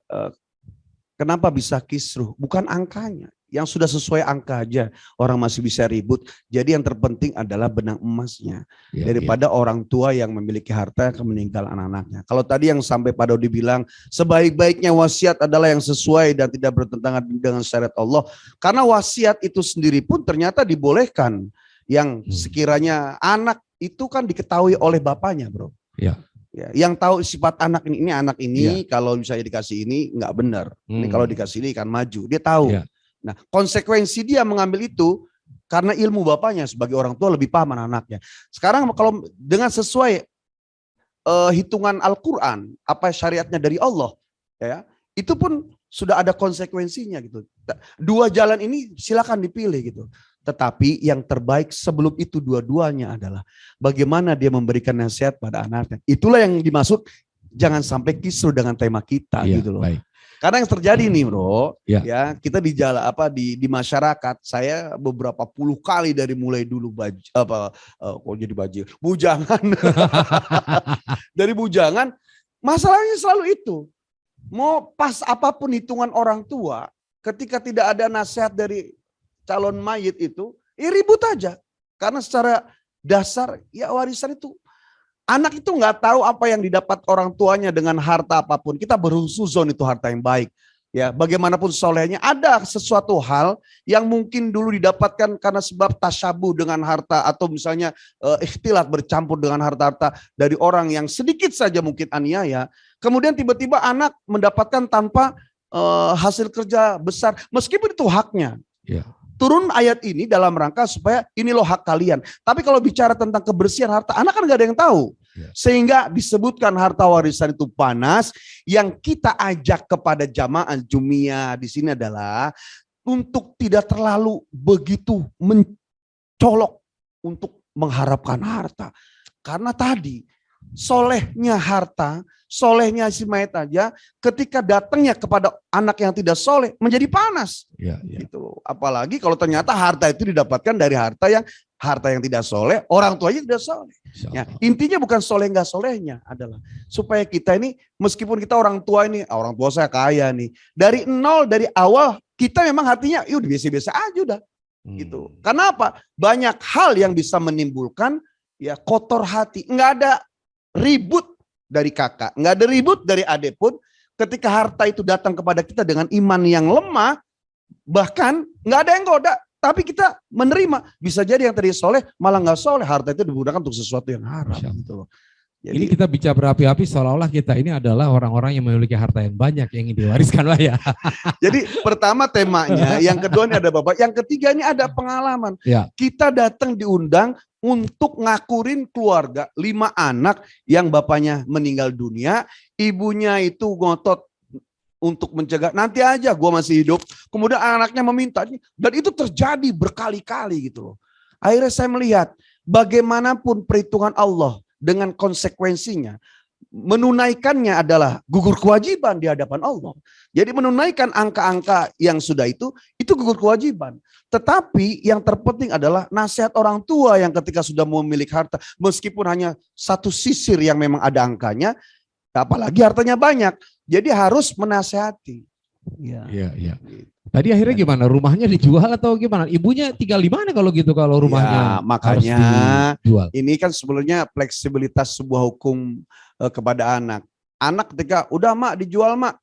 kenapa bisa kisruh? Bukan angkanya. Yang sudah sesuai angka aja orang masih bisa ribut. Jadi yang terpenting adalah benang emasnya. Daripada orang tua yang memiliki harta yang meninggal anak-anaknya. Kalau tadi yang sampai Pak Dodi bilang sebaik-baiknya wasiat adalah yang sesuai dan tidak bertentangan dengan syariat Allah. Karena wasiat itu sendiri pun ternyata dibolehkan. Yang sekiranya anak itu kan diketahui oleh bapaknya bro. Ya. Ya, yang tahu sifat anak ini anak ini kalau misalnya dikasih ini nggak benar, ini kalau dikasih ini kan maju, dia tahu. Nah konsekuensi dia mengambil itu karena ilmu bapaknya sebagai orang tua lebih paham anaknya. Sekarang kalau dengan sesuai hitungan Al-Quran, apa syariatnya dari Allah, ya itu pun sudah ada konsekuensinya gitu. Dua jalan ini silakan dipilih gitu. Tetapi yang terbaik sebelum itu dua-duanya adalah bagaimana dia memberikan nasihat pada anaknya. Itulah yang dimaksud jangan sampai kisruh dengan tema kita gitu loh. Baik. Karena yang terjadi nih bro, ya kita di jalan di masyarakat, saya beberapa puluh kali dari mulai dulu bujangan, dari bujangan, masalahnya selalu itu. Mau pas apapun hitungan orang tua, ketika tidak ada nasihat dari calon mayit itu, ribut aja. Karena secara dasar ya warisan itu, anak itu nggak tahu apa yang didapat orang tuanya dengan harta apapun. Kita berhusuzon itu harta yang baik. Ya, bagaimanapun solehnya ada sesuatu hal yang mungkin dulu didapatkan karena sebab tasyabuh dengan harta atau misalnya ikhtilat bercampur dengan harta-harta dari orang yang sedikit saja mungkin aniaya. Kemudian tiba-tiba anak mendapatkan tanpa hasil kerja besar, meskipun itu haknya. Turun ayat ini dalam rangka supaya ini loh hak kalian. Tapi kalau bicara tentang kebersihan harta, anak kan gak ada yang tahu. Sehingga disebutkan harta warisan itu panas. Yang kita ajak kepada jamaah Jumiyah di sini adalah untuk tidak terlalu begitu mencolok untuk mengharapkan harta. Karena tadi solehnya harta, solehnya si mayat aja, ketika datangnya kepada anak yang tidak soleh menjadi panas. Gitu. Apalagi kalau ternyata harta itu didapatkan dari harta yang harta yang tidak soleh, orang tuanya tidak soleh. Ya, Insyaallah. intinya bukan soleh nggak solehnya, adalah supaya kita ini, meskipun kita orang tua ini, orang tua saya kaya nih, dari nol, dari awal kita memang hatinya udah biasa-biasa aja udah gitu. Karena apa? Banyak hal yang bisa menimbulkan ya kotor hati. Nggak ada ribut dari kakak, nggak ada ribut dari adik pun. Ketika harta itu datang kepada kita dengan iman yang lemah, bahkan nggak ada yang goda, tapi kita menerima. Bisa jadi yang tadi soleh malah nggak soleh, harta itu digunakan untuk sesuatu yang haram. Masya Allah. Gitu loh. Ini Jadi kita bicara berapi-api seolah-olah kita ini adalah orang-orang yang memiliki harta yang banyak yang ingin diwariskan lah ya. Jadi pertama temanya, yang kedua ini ada bapak, yang ketiga ini ada pengalaman. Ya. Kita datang diundang untuk ngakurin keluarga 5 anak yang bapaknya meninggal dunia, ibunya itu ngotot untuk mencegah, nanti aja gua masih hidup. Kemudian anaknya meminta, dan itu terjadi berkali-kali gitu loh. Akhirnya saya melihat bagaimanapun perhitungan Allah dengan konsekuensinya, menunaikannya adalah gugur kewajiban di hadapan Allah. Jadi menunaikan angka-angka yang sudah itu gugur kewajiban. Tetapi yang terpenting adalah nasihat orang tua yang ketika sudah memiliki harta, meskipun hanya satu sisir yang memang ada angkanya, apalagi hartanya banyak. Jadi harus menasehati. Ya. Iya. Tadi akhirnya gimana? Rumahnya dijual atau gimana? Ibunya tinggal di mana kalau gitu, kalau rumahnya Ya, makanya harus dijual? ini kan sebenarnya fleksibilitas sebuah hukum kepada anak. Anak ketika udah mak dijual mak,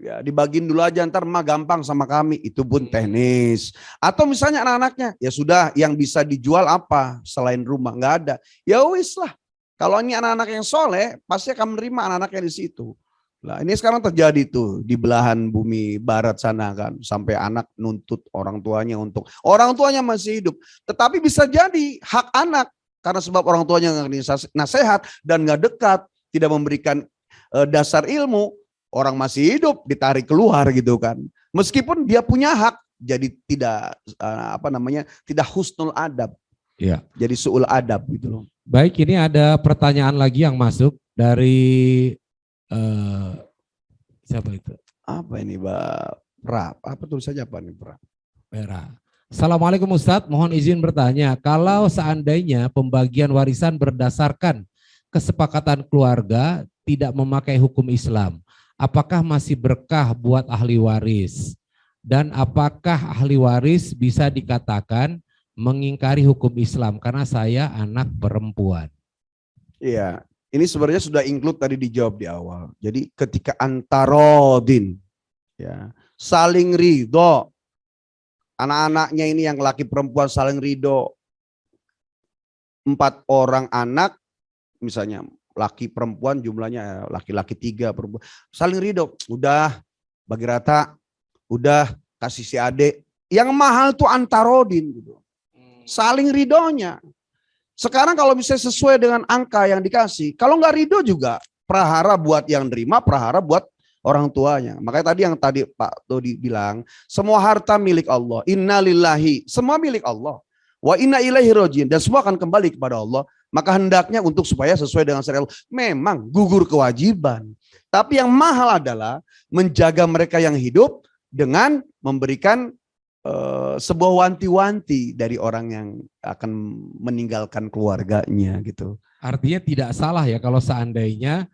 ya dibagiin dulu aja, ntar mak gampang sama kami, itu pun teknis. Atau misalnya anak-anaknya, ya sudah yang bisa dijual apa selain rumah, nggak ada. Ya wis lah, kalau ini anak-anak yang soleh pasti akan menerima anak-anaknya di situ. Nah ini sekarang terjadi tuh di belahan bumi barat sana kan, sampai anak nuntut orang tuanya untuk, orang tuanya masih hidup, tetapi bisa jadi hak anak karena sebab orang tuanya nggak nasihat dan nggak dekat, tidak memberikan dasar ilmu, orang masih hidup ditarik keluar gitu kan, meskipun dia punya hak, jadi tidak tidak husnul adab, Iya. jadi su'ul adab gitu loh. Baik, ini ada pertanyaan lagi yang masuk dari siapa itu? Apa ini Pak? Apa tulisannya apa nih Pak? Merah. Assalamualaikum Ustadz, mohon izin bertanya, kalau seandainya pembagian warisan berdasarkan kesepakatan keluarga tidak memakai hukum Islam, apakah masih berkah buat ahli waris? Dan apakah ahli waris bisa dikatakan mengingkari hukum Islam karena saya anak perempuan? Iya, ini sebenarnya sudah include tadi dijawab di awal. Jadi ketika antarodin, ya, saling ridho, anak-anaknya ini yang laki perempuan saling ridho, 4 orang anak, misalnya laki perempuan jumlahnya laki-laki 3 perempuan, saling ridho, udah bagi rata, udah kasih si adik. Yang mahal tuh antarodin gitu, saling ridhonya. Sekarang kalau bisa sesuai dengan angka yang dikasih, kalau nggak ridho juga prahara buat yang nerima, prahara buat orang tuanya. Makanya tadi Pak Dodi bilang, semua harta milik Allah. Inna lillahi, semua milik Allah. Wa inna ilaihi rajiun, dan semua akan kembali kepada Allah. Maka hendaknya untuk supaya sesuai dengan syariat Allah, memang gugur kewajiban. Tapi yang mahal adalah menjaga mereka yang hidup dengan memberikan sebuah wanti-wanti dari orang yang akan meninggalkan keluarganya gitu. Artinya tidak salah ya kalau seandainya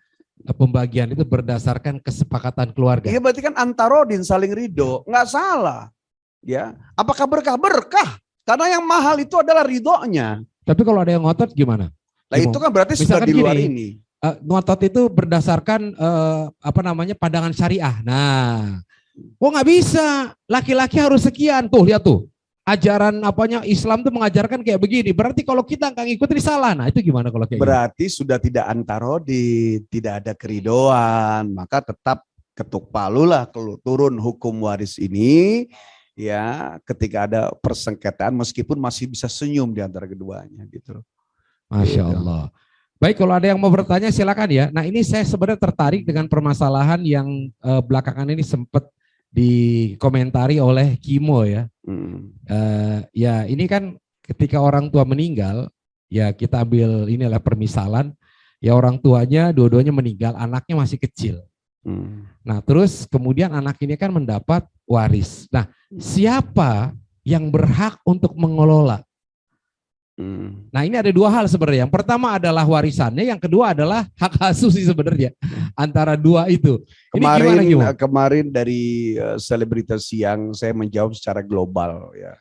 pembagian itu berdasarkan kesepakatan keluarga. Iya berarti kan antarodin, saling ridho, nggak salah. Ya, apakah berkah? Berkah. Karena yang mahal itu adalah ridhonya. Tapi kalau ada yang ngotot gimana? Nah itu kan berarti sudah di luar ini. Ngotot itu berdasarkan pandangan syariah. Nah, kok nggak bisa? Laki-laki harus sekian. Tuh lihat tuh. Ajaran Islam tuh mengajarkan kayak begini. Berarti kalau kita nggak ngikutin salah. Nah itu gimana kalau kayak berarti sudah tidak antarodi, tidak ada keridoan. Maka tetap ketuk palu lah kalau turun hukum waris ini. Ya ketika ada persengketaan meskipun masih bisa senyum di antara keduanya gitu. Masya Allah. Baik, kalau ada yang mau bertanya silakan ya. Nah ini saya sebenarnya tertarik dengan permasalahan yang belakangan ini sempat dikomentari oleh Kimo ya. Ya ini kan ketika orang tua meninggal, ya kita ambil inilah permisalan, ya orang tuanya dua-duanya meninggal, anaknya masih kecil. Nah terus kemudian anak ini kan mendapat waris. Nah siapa yang berhak untuk mengelola? Nah ini ada dua hal sebenarnya. Yang pertama adalah warisannya, yang kedua adalah hak asuh sih sebenarnya. Antara dua itu. Ini gimana, Gimo? Kemarin dari selebritas siang saya menjawab secara global ya.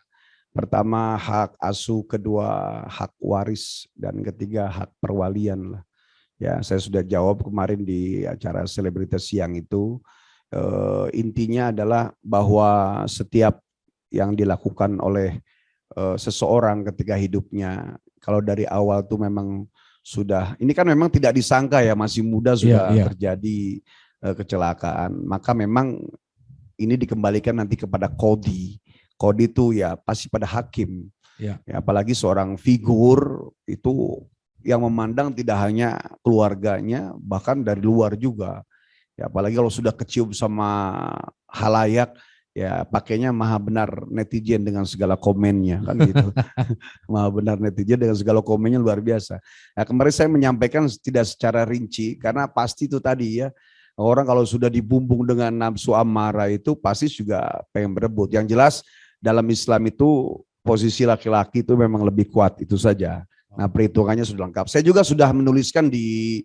Pertama hak asuh, kedua hak waris, dan ketiga hak perwalian lah. Ya, saya sudah jawab kemarin di acara selebritas siang itu. Intinya adalah bahwa setiap yang dilakukan oleh seseorang ketika hidupnya, kalau dari awal tuh memang sudah, ini kan memang tidak disangka ya, masih muda sudah terjadi kecelakaan, maka memang ini dikembalikan nanti kepada kodi. Kodi itu ya pasti pada hakim. Ya, apalagi seorang figur itu yang memandang tidak hanya keluarganya, bahkan dari luar juga. Ya, apalagi kalau sudah kecium sama halayak, ya pakainya maha benar netizen dengan segala komennya kan gitu. Maha benar netizen dengan segala komennya luar biasa. Nah, kemarin saya menyampaikan tidak secara rinci karena pasti itu tadi ya, orang kalau sudah dibumbung dengan nafsu amarah itu pasti juga pengen berebut. Yang jelas dalam Islam itu posisi laki-laki itu memang lebih kuat, itu saja. Nah, perhitungannya sudah lengkap. Saya juga sudah menuliskan di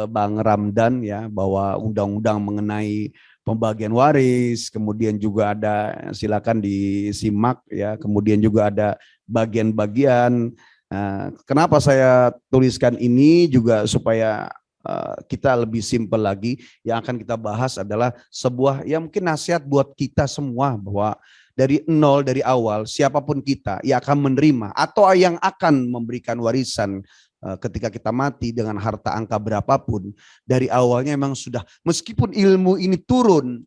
Bang Ramdan ya, bahwa undang-undang mengenai pembagian waris, kemudian juga ada, silakan disimak ya, kemudian juga ada bagian-bagian. Kenapa saya tuliskan ini juga supaya kita lebih simpel lagi. Yang akan kita bahas adalah sebuah, ya mungkin nasihat buat kita semua, bahwa dari nol, dari awal, siapapun kita yang akan menerima atau yang akan memberikan warisan ketika kita mati dengan harta angka berapapun, dari awalnya memang sudah, meskipun ilmu ini turun,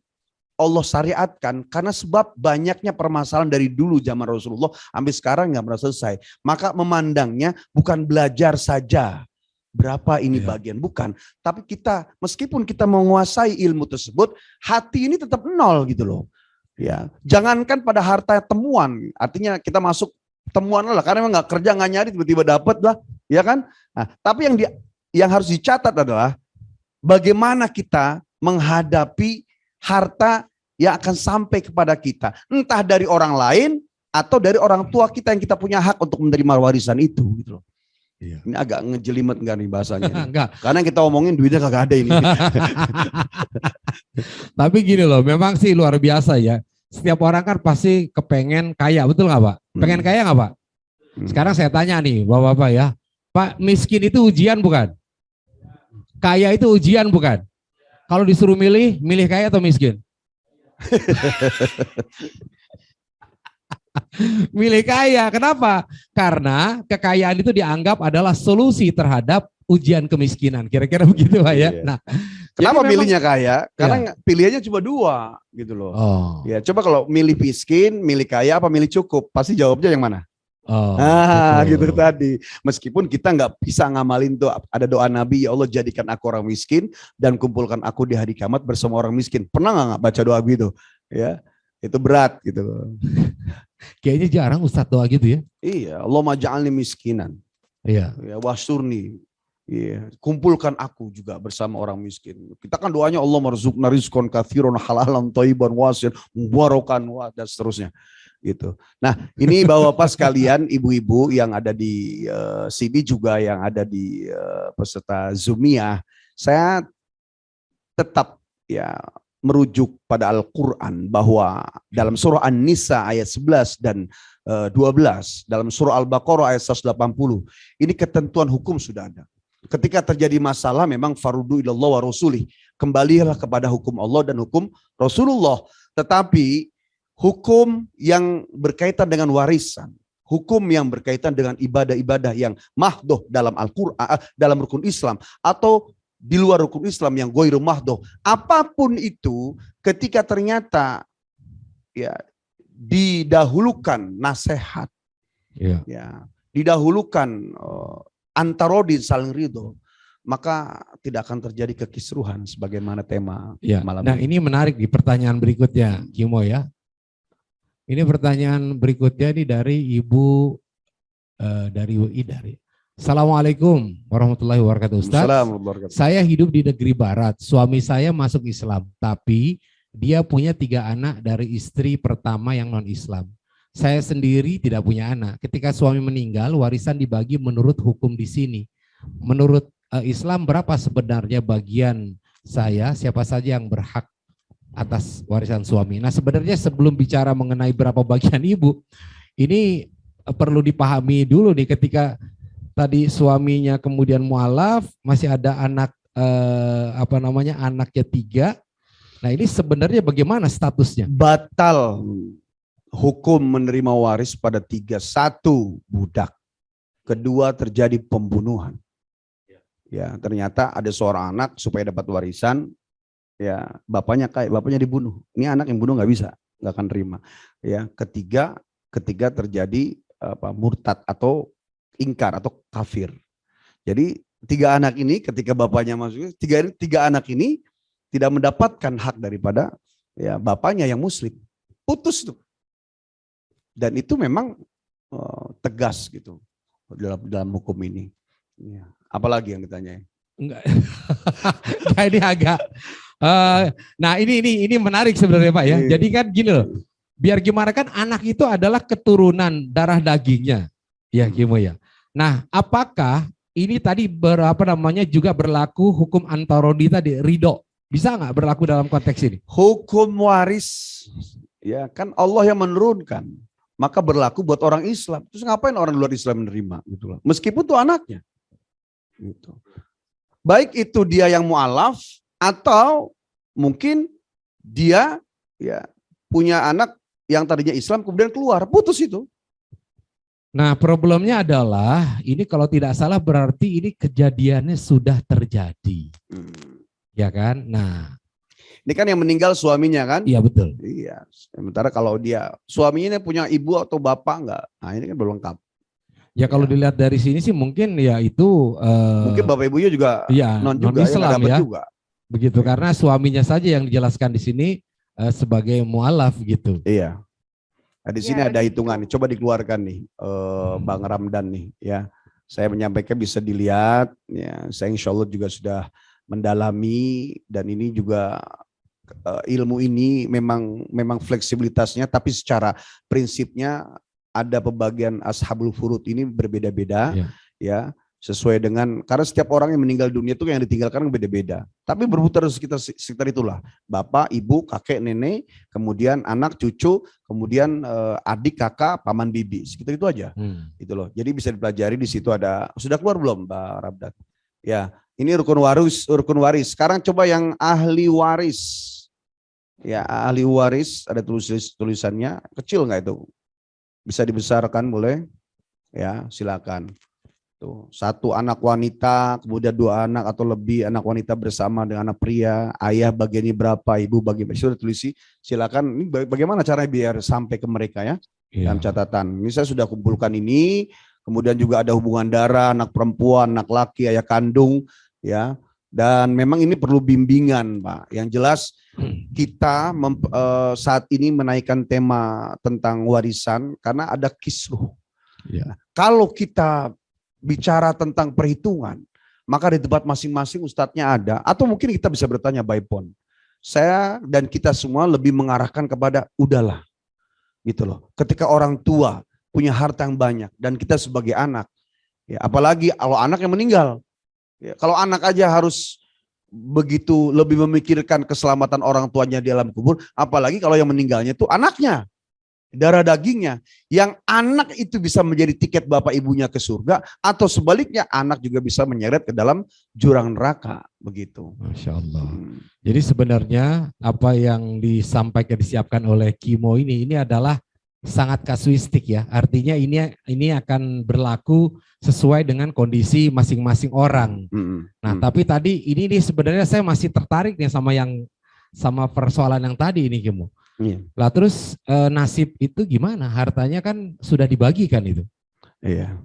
Allah syariatkan, karena sebab banyaknya permasalahan dari dulu zaman Rasulullah sampai sekarang nggak pernah selesai. Maka memandangnya bukan belajar saja berapa ini bagian, bukan, tapi kita meskipun kita menguasai ilmu tersebut, hati ini tetap nol gitu loh. Ya, jangankan pada harta temuan, artinya kita masuk temuan lah, karena memang nggak kerja, nggak nyari, tiba-tiba dapat lah, ya kan? Nah, tapi yang harus dicatat adalah bagaimana kita menghadapi harta yang akan sampai kepada kita, entah dari orang lain atau dari orang tua kita yang kita punya hak untuk menerima warisan itu, gitu loh. Iya. Ini agak ngejelimet enggak nih bahasanya? Enggak. Karena kita omongin duitnya kagak ada ini. Tapi gini loh, memang sih luar biasa ya. Setiap orang kan pasti kepengen kaya, betul nggak Pak? Pengen kaya nggak Pak? Sekarang saya tanya nih, Bapak-bapak ya, Pak, miskin itu ujian bukan? Kaya itu ujian bukan? Kalau disuruh milih kaya atau miskin? Milih kaya, kenapa? Karena kekayaan itu dianggap adalah solusi terhadap ujian kemiskinan, kira-kira begitu Pak ya. Nah, kenapa milihnya kaya? Karena pilihannya cuma dua gitu loh. Ya, coba kalau milih miskin, milih kaya, apa milih cukup? Pasti jawabnya yang mana? Gitu tadi. Meskipun kita nggak bisa ngamalin tuh, ada doa Nabi, ya Allah jadikan aku orang miskin dan kumpulkan aku di hari kiamat bersama orang miskin. Pernah nggak baca doa gitu? Ya, itu berat gitu loh. Kayaknya jarang Ustadz doa gitu ya. Iya, Allah maj'alni miskinan. Iya. Ya, wasurni. Iya, kumpulkan aku juga bersama orang miskin. Kita kan doanya Allah marzuqna rizqan katsiran halalan thayyiban wasi'an mubarakan dan seterusnya. Gitu. Nah, ini Bapak-bapak sekalian, ibu-ibu yang ada di sini juga yang ada di peserta Zoomia, saya tetap ya merujuk pada Al-Quran bahwa dalam surah An-Nisa ayat 11 dan 12, dalam surah Al-Baqarah ayat 180, ini ketentuan hukum sudah ada. Ketika terjadi masalah memang farudu ilallah wa rasulih, kembalilah kepada hukum Allah dan hukum Rasulullah. Tetapi hukum yang berkaitan dengan warisan, hukum yang berkaitan dengan ibadah-ibadah yang mahdoh dalam Al-Quran, dalam rukun Islam, atau di luar rukun Islam yang ghairu mahdoh, apapun itu, ketika ternyata ya didahulukan nasihat, ya didahulukan antarodin saling ridho, maka tidak akan terjadi kekisruhan sebagaimana tema malam ini. Nah, ini menarik di pertanyaan berikutnya, Gimo ya. Ini pertanyaan berikutnya nih dari Ibu dari UI dari. Assalamualaikum warahmatullahi wabarakatuh Ustaz. Saya hidup di negeri barat, suami saya masuk Islam, tapi dia punya 3 anak dari istri pertama yang non-Islam. saya sendiri tidak punya anak. Ketika suami meninggal, warisan dibagi menurut hukum di sini. Menurut Islam berapa sebenarnya bagian saya, siapa saja yang berhak atas warisan suami. Nah, sebenarnya sebelum bicara mengenai berapa bagian ibu, ini perlu dipahami dulu nih, ketika tadi suaminya kemudian mualaf, masih ada anak anaknya 3. Nah, ini sebenarnya bagaimana statusnya? Batal hukum menerima waris pada 3. 1, budak. 2, terjadi pembunuhan. Ya, ternyata ada seorang anak supaya dapat warisan, ya bapaknya dibunuh. Ini anak yang bunuh nggak bisa, nggak akan terima. Ya, ketiga terjadi murtad atau ingkar atau kafir. Jadi 3 anak ini ketika bapaknya masuk, tiga anak ini tidak mendapatkan hak daripada ya bapaknya yang muslim. Putus tuh. Dan itu memang tegas gitu dalam hukum ini. Ya. Apalagi yang ditanyain? Enggak. Ini agak nah ini menarik sebenarnya Pak ya. Jadi kan gini loh. Biar gimana kan anak itu adalah keturunan darah dagingnya. Ya Kimo ya. Nah, apakah ini tadi juga berlaku hukum antarodi tadi, ridho? Bisa nggak berlaku dalam konteks ini? Hukum waris ya kan Allah yang menurunkan. Maka berlaku buat orang Islam. Terus ngapain orang luar Islam menerima gitu loh. Meskipun itu anaknya. Gitu. Baik itu dia yang mualaf atau mungkin dia ya punya anak yang tadinya Islam kemudian keluar, putus itu. Nah, problemnya adalah ini kalau tidak salah berarti ini kejadiannya sudah terjadi. Ya kan? Nah, ini kan yang meninggal suaminya kan? Iya betul. Iya. Sementara kalau dia suaminya punya ibu atau bapak enggak, nah ini kan belum lengkap. Ya kalau dilihat dari sini sih mungkin ya itu mungkin bapak ibunya juga non Islam ya. Juga. Begitu karena suaminya saja yang dijelaskan di sini sebagai mualaf gitu. Iya. Nah, di sini ada hitungan. Coba dikeluarkan nih, Bang Ramdan nih, ya. Saya menyampaikan bisa dilihat. Ya, saya insya Allah juga sudah mendalami dan ini juga ilmu ini memang fleksibilitasnya, tapi secara prinsipnya ada pembagian ashabul furud ini berbeda-beda, ya sesuai dengan karena setiap orang yang meninggal dunia itu yang ditinggalkan beda-beda. Tapi berputar sekitar itulah, bapak, ibu, kakek, nenek, kemudian anak, cucu, kemudian adik, kakak, paman, bibi, sekitar itu aja. Gitu loh. Jadi bisa dipelajari di situ ada. Sudah keluar belum, Mbak Rabdat? Ya, ini rukun waris. Sekarang coba yang ahli waris. Ya, ahli waris ada tulisannya, kecil nggak itu? Bisa dibesarkan boleh? Ya, silakan. Tuh, 1 anak wanita, kemudian 2 anak atau lebih anak wanita bersama dengan anak pria, ayah bagiannya berapa, ibu bagian berapa, sudah tulisi, silakan. Ini bagaimana caranya biar sampai ke mereka ya? Dalam catatan. Ini saya sudah kumpulkan ini, kemudian juga ada hubungan darah, anak perempuan, anak laki, ayah kandung, ya. Dan memang ini perlu bimbingan, Pak. Yang jelas kita saat ini menaikkan tema tentang warisan karena ada kisruh. Ya. Kalau kita bicara tentang perhitungan, maka di tempat masing-masing ustadznya ada, atau mungkin kita bisa bertanya by phone. Saya dan kita semua lebih mengarahkan kepada udahlah, gitu loh. Ketika orang tua punya harta yang banyak dan kita sebagai anak, ya apalagi kalau anak yang meninggal. Ya, kalau anak aja harus begitu lebih memikirkan keselamatan orang tuanya di alam kubur, apalagi kalau yang meninggalnya itu anaknya, darah dagingnya, yang anak itu bisa menjadi tiket bapak ibunya ke surga, atau sebaliknya anak juga bisa menyeret ke dalam jurang neraka, begitu. Masya Allah. Jadi sebenarnya apa yang disiapkan oleh Kimo ini adalah sangat kasuistik ya. Artinya ini akan berlaku sesuai dengan kondisi masing-masing orang. Nah, tapi tadi ini sebenarnya saya masih tertarik nih sama persoalan yang tadi ini Kimo. Lah terus nasib itu gimana? Hartanya kan sudah dibagikan itu. Iya.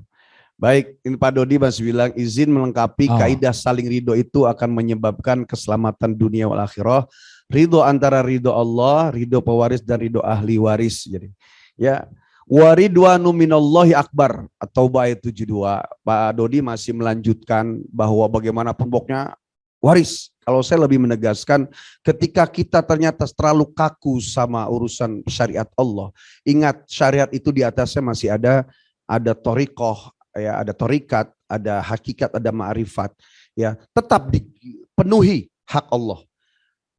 Baik, ini Pak Dodi masih bilang izin melengkapi kaidah saling ridho itu akan menyebabkan keselamatan dunia wal akhirah. Ridho antara ridho Allah, ridho pewaris dan ridho ahli waris. Jadi ya, waridwanu minallahi akbar, At-Taubah ayat 72. Pak Dodi masih melanjutkan bahwa bagaimana pokoknya waris Kalau saya lebih menegaskan, ketika kita ternyata terlalu kaku sama urusan syariat Allah, ingat syariat itu di atasnya masih ada thoriqoh, ya, ada thorikat, ada hakikat, ada ma'rifat, ya, tetap dipenuhi hak Allah.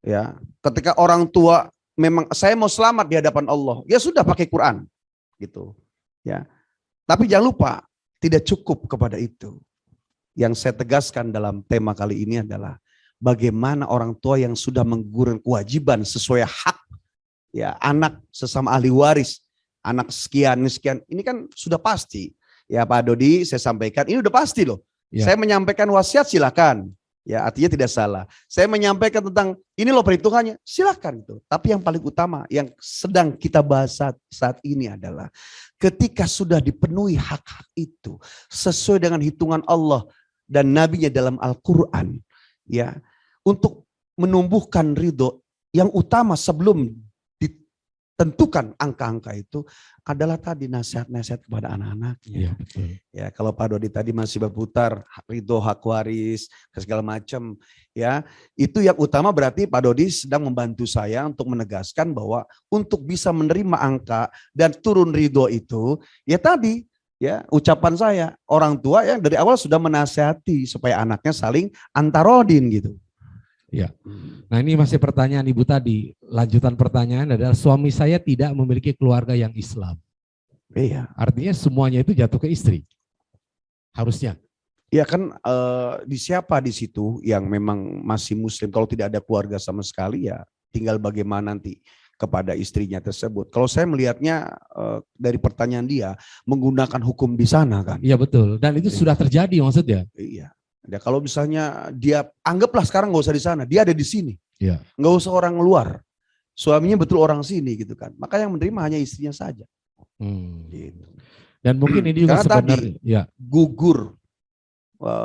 Ya, ketika orang tua memang saya mau selamat di hadapan Allah, ya sudah pakai Quran, gitu, ya. Tapi jangan lupa tidak cukup kepada itu. Yang saya tegaskan dalam tema kali ini adalah bagaimana orang tua yang sudah menggugurkan kewajiban sesuai hak, ya, anak sesama ahli waris, anak sekian, ini kan sudah pasti. Ya Pak Dodi, saya sampaikan ini udah pasti loh. Ya. Saya menyampaikan wasiat silakan, ya artinya tidak salah. Saya menyampaikan tentang ini loh perhitungannya, silakan itu. Tapi yang paling utama yang sedang kita bahas saat ini adalah ketika sudah dipenuhi hak-hak itu sesuai dengan hitungan Allah dan Nabi-Nya dalam Al-Quran, ya, untuk menumbuhkan ridho yang utama sebelum ditentukan angka-angka itu adalah tadi nasihat-nasihat kepada anak-anaknya. Ya, betul. Ya, kalau Pak Dodi tadi masih berputar ridho hak waris segala macam, ya, itu yang utama berarti Pak Dodi sedang membantu saya untuk menegaskan bahwa untuk bisa menerima angka dan turun ridho itu, ya tadi, ya, ucapan saya, orang tua yang dari awal sudah menasihati supaya anaknya saling antarodin gitu. Ya. Nah, ini masih pertanyaan Ibu tadi. Lanjutan pertanyaan adalah suami saya tidak memiliki keluarga yang Islam. Iya. Artinya semuanya itu jatuh ke istri. Harusnya. Ya kan di siapa di situ yang memang masih muslim, kalau tidak ada keluarga sama sekali ya tinggal bagaimana nanti kepada istrinya tersebut. Kalau saya melihatnya dari pertanyaan dia menggunakan hukum di sana kan. Iya betul. Dan itu sudah terjadi maksudnya. Iya. Ya, kalau misalnya dia anggaplah sekarang nggak usah di sana, dia ada di sini. Iya. Nggak usah orang luar. Suaminya betul orang sini gitu kan. Maka yang menerima hanya istrinya saja. Gitu. Dan mungkin ini juga sebenarnya ya, gugur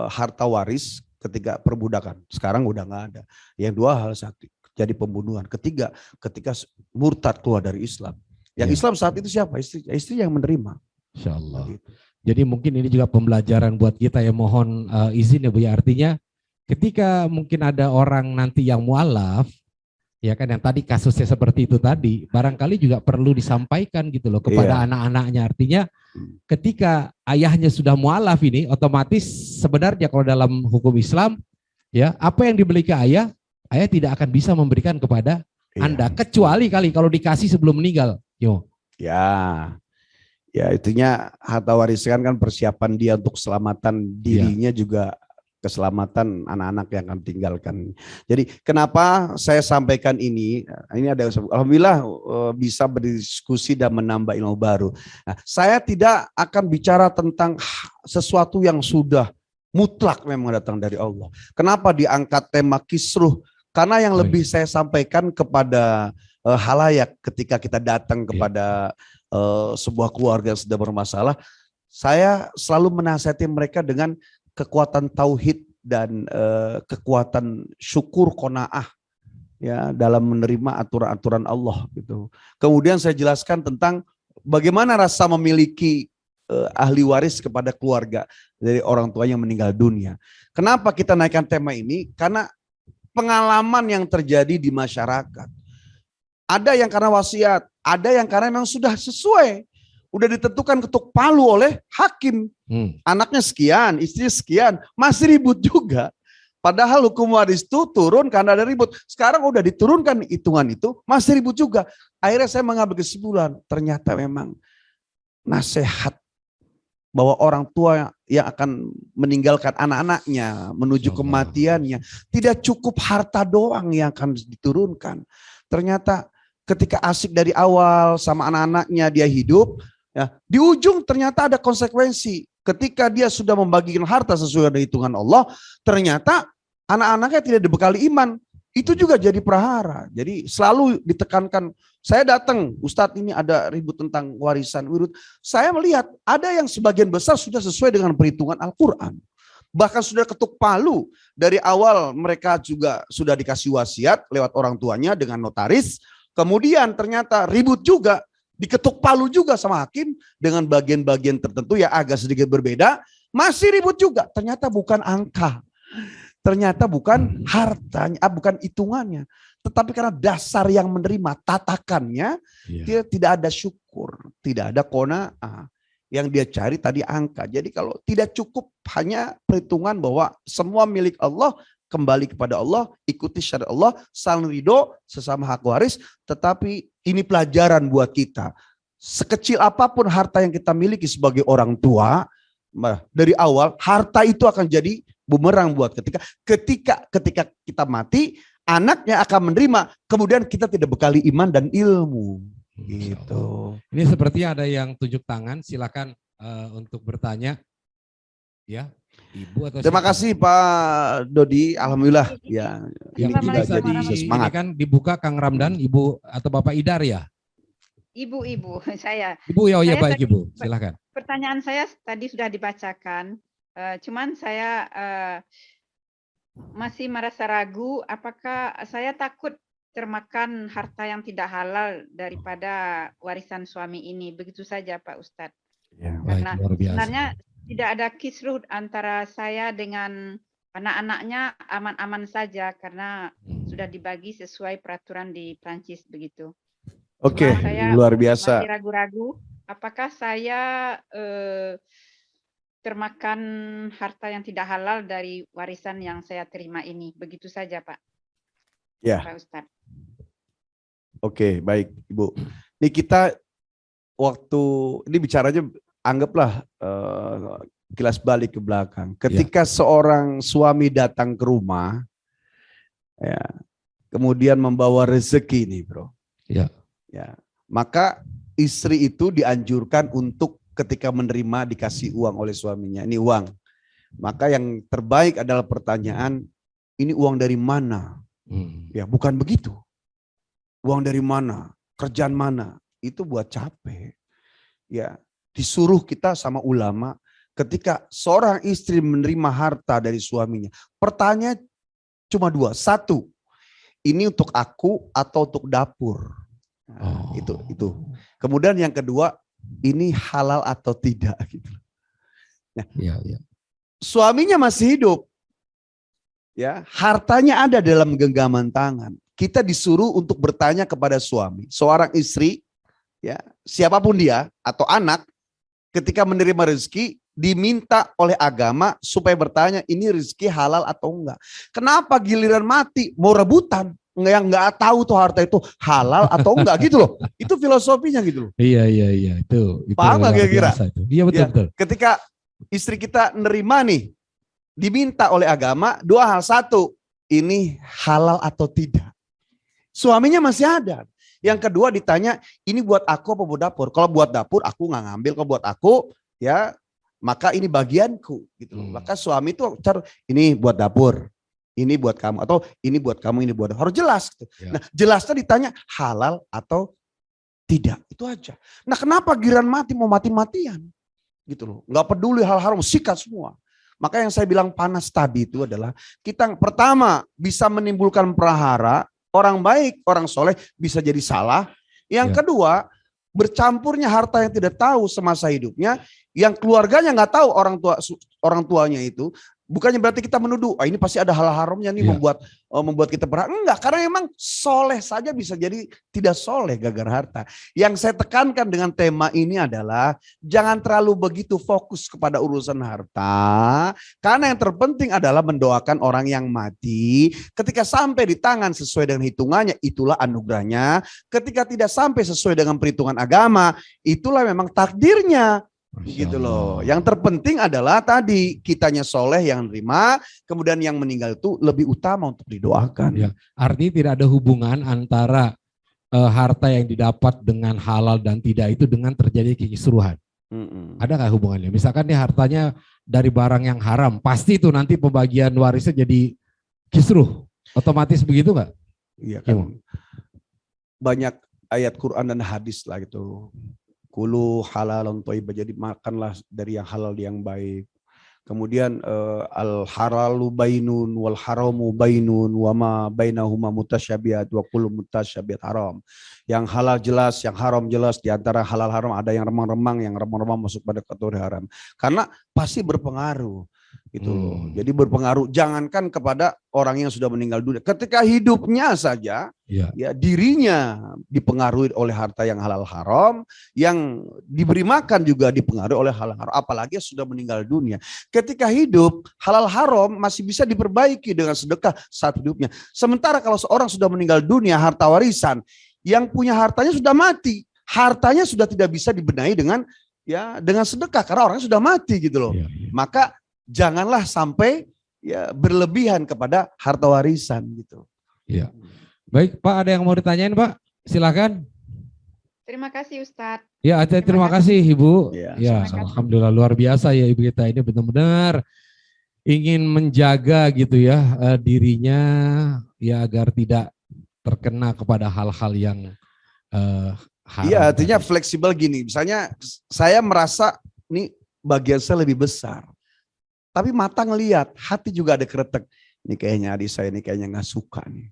harta waris ketika perbudakan. Sekarang udah nggak ada. Yang dua hal, satu jadi pembunuhan. Ketiga, ketika murtad keluar dari Islam. Yang Islam saat itu siapa? Istri yang menerima. Insya Allah. Gitu. Jadi mungkin ini juga pembelajaran buat kita ya, mohon izin ya Bu ya. Artinya ketika mungkin ada orang nanti yang mualaf, ya kan yang tadi kasusnya seperti itu tadi, barangkali juga perlu disampaikan gitu loh kepada anak-anaknya. Artinya ketika ayahnya sudah mualaf ini, otomatis sebenarnya kalau dalam hukum Islam, ya apa yang dibeli ke ayah tidak akan bisa memberikan kepada Anda, kecuali kali kalau dikasih sebelum meninggal. Yo. Ya itunya harta warisan kan persiapan dia untuk keselamatan dirinya juga keselamatan anak-anak yang akan tinggalkan. Jadi kenapa saya sampaikan ini ada alhamdulillah bisa berdiskusi dan menambah ilmu baru. Nah, saya tidak akan bicara tentang sesuatu yang sudah mutlak memang datang dari Allah. Kenapa diangkat tema kisruh? Karena yang lebih saya sampaikan kepada halayak ketika kita datang kepada sebuah keluarga yang sedang bermasalah, saya selalu menasihati mereka dengan kekuatan tauhid dan kekuatan syukur qanaah, ya, dalam menerima aturan-aturan Allah gitu. Kemudian saya jelaskan tentang bagaimana rasa memiliki ahli waris kepada keluarga dari orang tua yang meninggal dunia. Kenapa kita naikkan tema ini? Karena pengalaman yang terjadi di masyarakat. Ada yang karena wasiat, ada yang karena memang sudah sesuai. Udah ditentukan ketuk palu oleh hakim. Anaknya sekian, istrinya sekian, masih ribut juga. Padahal hukum waris itu turun karena ada ribut. Sekarang udah diturunkan hitungan itu, masih ribut juga. Akhirnya saya mengambil kesimpulan, ternyata memang nasihat bahwa orang tua yang akan meninggalkan anak-anaknya menuju kematiannya, tidak cukup harta doang yang akan diturunkan. Ternyata ketika asik dari awal sama anak-anaknya dia hidup, ya, di ujung ternyata ada konsekuensi. Ketika dia sudah membagikan harta sesuai dengan hitungan Allah, ternyata anak-anaknya tidak dibekali iman. Itu juga jadi prahara. Jadi selalu ditekankan, saya datang, Ustadz ini ada ribut tentang warisan wirut. Saya melihat ada yang sebagian besar sudah sesuai dengan perhitungan Al-Quran. Bahkan sudah ketuk palu. Dari awal mereka juga sudah dikasih wasiat lewat orang tuanya dengan notaris. Kemudian ternyata ribut juga, diketuk palu juga sama hakim dengan bagian-bagian tertentu ya agak sedikit berbeda. Masih ribut juga, ternyata bukan angka. ternyata bukan hartanya, bukan hitungannya, tetapi karena dasar yang menerima, tatakannya, Iya. dia tidak ada syukur, tidak ada qanaah. Yang dia cari tadi angka. Jadi kalau tidak cukup hanya perhitungan bahwa semua milik Allah, kembali kepada Allah, ikuti syariat Allah, saling ridho sesama hak waris, tetapi ini pelajaran buat kita. Sekecil apapun harta yang kita miliki sebagai orang tua, dari awal harta itu akan jadi bumerang buat ketika kita mati, anaknya akan menerima, kemudian kita tidak bekali iman dan ilmu. Gitu. Ini seperti ada yang tunjuk tangan, silakan untuk bertanya. Ya, Ibu atau Terima siapa? kasih Pak Dodi, alhamdulillah ya. Ini juga Assalamualaikum jadi warahmatullahi semangat. Ini kan dibuka Kang Ramdan, Ibu atau Bapak Idar ya? Ibu, saya. Ibu ya, oh ya Saya baik tadi- Ibu, silakan. Pertanyaan saya tadi sudah dibacakan, cuman saya masih merasa ragu apakah saya takut termakan harta yang tidak halal daripada warisan suami ini. Begitu saja Pak Ustadz. Ya. Baik, Karena luar biasa. sebenarnya tidak ada kisruh antara saya dengan anak-anaknya, aman-aman saja karena sudah dibagi sesuai peraturan di Prancis begitu. Oke, Cuma saya luar biasa. masih ragu-ragu apakah saya termakan harta yang tidak halal dari warisan yang saya terima ini. Begitu saja Pak. Ya. Pak Ustadz. Oke, baik Ibu. Ini kita waktu ini bicaranya anggaplah kilas balik ke belakang. Ketika seorang suami datang ke rumah, ya, kemudian membawa rezeki nih, bro. Ya. Ya, maka istri itu dianjurkan untuk ketika menerima dikasih uang oleh suaminya. Ini uang. Maka yang terbaik adalah pertanyaan, ini uang dari mana? Ya, bukan begitu. Uang dari mana? Kerjaan mana? Itu buat capek. Ya, disuruh kita sama ulama ketika seorang istri menerima harta dari suaminya. Pertanyaan cuma dua. Satu, ini untuk aku atau untuk dapur? Nah, itu. Kemudian yang kedua, ini halal atau tidak gitu. Nah, Ya. suaminya masih hidup. Ya, hartanya ada dalam genggaman tangan. Kita disuruh untuk bertanya kepada suami, seorang istri, ya, siapapun dia atau anak, ketika menerima rezeki diminta oleh agama supaya bertanya ini rezeki halal atau enggak. Kenapa giliran mati mau rebutan? Yang enggak tahu tuh harta itu halal atau enggak gitu loh. Itu filosofinya gitu loh. Iya, itu Paham nggak luar kira-kira? biasa itu. Iya betul, Ya, betul. ketika istri kita nerima nih, diminta oleh agama dua hal. Satu, ini halal atau tidak. Suaminya masih ada. Yang kedua ditanya, ini buat aku apa buat dapur? Kalau buat dapur aku nggak ngambil, kalau buat aku ya maka ini bagianku gitu loh. Maka suami itu cari ini buat dapur, ini buat kamu, atau ini buat kamu, ini buat harus jelas gitu. Ya. Nah, jelasnya ditanya halal atau tidak, itu aja. Nah, kenapa giran mati mau mati-matian? Gitu loh. Nggak peduli hal haram, sikat semua. Maka yang saya bilang panas tadi itu adalah kita pertama bisa menimbulkan prahara, orang baik, orang soleh bisa jadi salah. Yang kedua, bercampurnya harta yang tidak tahu semasa hidupnya, yang keluarganya nggak tahu orang tuanya itu, bukannya berarti kita menuduh, ini pasti ada hal haramnya nih membuat kita berhak. Enggak, karena memang soleh saja bisa jadi tidak soleh gara-gara harta. Yang saya tekankan dengan tema ini adalah jangan terlalu begitu fokus kepada urusan harta, karena yang terpenting adalah mendoakan orang yang mati. Ketika sampai di tangan sesuai dengan hitungannya, itulah anugerahnya. Ketika tidak sampai sesuai dengan perhitungan agama, itulah memang takdirnya. Gitu loh. Yang terpenting adalah tadi kitanya soleh yang nerima, kemudian yang meninggal itu lebih utama untuk didoakan. Ya, artinya tidak ada hubungan antara harta yang didapat dengan halal dan tidak itu dengan terjadi kekisruhan. Ada nggak hubungannya? Misalkan nih hartanya dari barang yang haram, pasti itu nanti pembagian warisnya jadi kisruh. Otomatis begitu nggak? Iya kan. Banyak ayat Quran dan hadis lah gitu. Kulu halalun thayyibah, jadi makanlah dari yang halal yang baik. Kemudian al halalu bainun wal haramu bainun wa ma bainahuma mutasyabihat wa kullu mutasyabihat haram. Yang halal jelas, yang haram jelas. Di antara halal haram ada yang remang-remang, yang remang-remang masuk pada kategori haram. Karena pasti berpengaruh. Gitu loh. Jadi berpengaruh, jangankan kepada orang yang sudah meninggal dunia, ketika hidupnya saja ya dirinya dipengaruhi oleh harta yang halal haram, yang diberi makan juga dipengaruhi oleh halal haram, apalagi sudah meninggal dunia. Ketika hidup, halal haram masih bisa diperbaiki dengan sedekah saat hidupnya. Sementara kalau seorang sudah meninggal dunia, harta warisan, yang punya hartanya sudah mati, hartanya sudah tidak bisa dibenahi dengan sedekah karena orangnya sudah mati gitu loh. Maka janganlah sampai berlebihan kepada harta warisan gitu. Iya. Baik Pak, ada yang mau ditanyain Pak? Silakan. Terima kasih Ustadz. Ya, terima kasih Ibu. Ya, alhamdulillah luar biasa ya Ibu kita ini benar-benar ingin menjaga gitu ya dirinya ya agar tidak terkena kepada hal-hal yang haram. Iya, artinya fleksibel gini. Misalnya saya merasa nih bagian saya lebih besar. Tapi mata ngelihat, hati juga ada kretek. Ini kayaknya adik saya ini kayaknya nggak suka nih.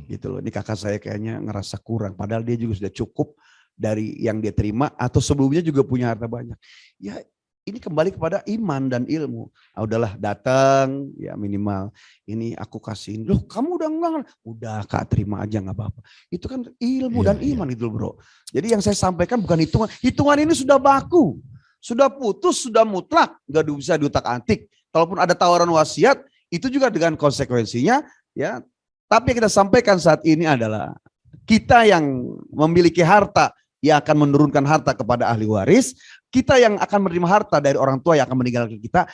Gitu loh. Ini kakak saya kayaknya ngerasa kurang. Padahal dia juga sudah cukup dari yang dia terima atau sebelumnya juga punya harta banyak. Ya ini kembali kepada iman dan ilmu. Udahlah datang ya minimal. Ini aku kasihin. Loh kamu udah enggak? Udah Kak terima aja nggak apa-apa. Itu kan ilmu dan iman itu bro. Jadi yang saya sampaikan bukan hitungan. Hitungan ini sudah baku. Sudah putus, sudah mutlak. Nggak bisa diutak-atik. Kalaupun ada tawaran wasiat, itu juga dengan konsekuensinya, ya. Tapi yang kita sampaikan saat ini adalah kita yang memiliki harta yang akan menurunkan harta kepada ahli waris, kita yang akan menerima harta dari orang tua yang akan meninggalkan kita,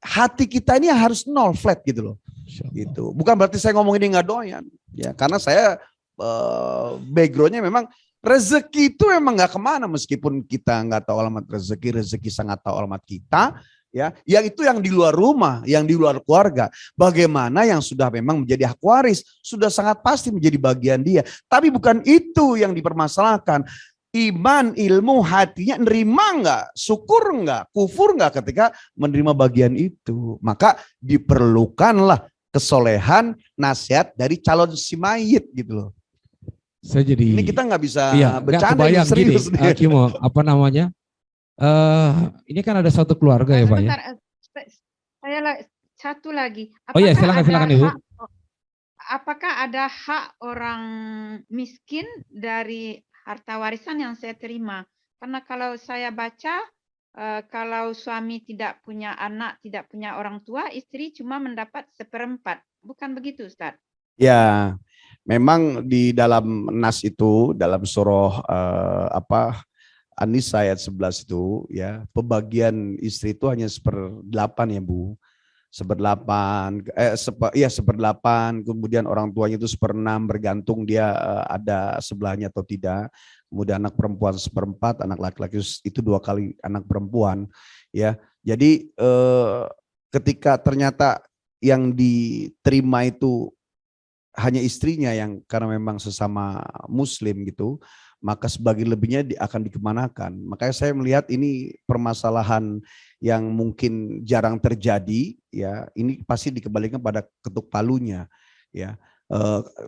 hati kita ini harus nol flat gitu loh. Gitu. Bukan berarti saya ngomong ini nggak doyan, ya. Karena saya backgroundnya memang rezeki itu memang nggak kemana meskipun kita nggak tahu alamat rezeki sangat tahu alamat kita. Ya, yang itu yang di luar rumah, yang di luar keluarga. Bagaimana yang sudah memang menjadi hak waris, sudah sangat pasti menjadi bagian dia. Tapi bukan itu yang dipermasalahkan. Iman, ilmu, hatinya nerima enggak, syukur enggak, kufur enggak ketika menerima bagian itu. Maka diperlukanlah kesolehan, nasihat dari calon si mayit gitu loh. Saya jadi ini kita nggak bisa bercanda ini serius. Gini, Kimo, apa namanya? Ini kan ada satu keluarga ya Pak ya. Saya satu lagi. Apakah oh ya silakan Ibu. Apakah ada hak orang miskin dari harta warisan yang saya terima? Karena kalau saya baca, kalau suami tidak punya anak, tidak punya orang tua, istri cuma mendapat 1/4. Bukan begitu Ustaz? Ya, memang di dalam nas itu, dalam surah An-Nisa ayat 11 itu ya pembagian istri itu hanya 1/8 ya Bu. 1/8 1/8 kemudian orang tuanya itu 1/6 bergantung dia ada sebelahnya atau tidak. Kemudian anak perempuan 1/4, anak laki-laki itu 2 kali anak perempuan ya. Jadi ketika ternyata yang diterima itu hanya istrinya yang karena memang sesama muslim gitu, maka sebagian lebihnya akan dikemanakan. Makanya saya melihat ini permasalahan yang mungkin jarang terjadi, ya. Ini pasti dikembalikan pada ketuk palunya, ya.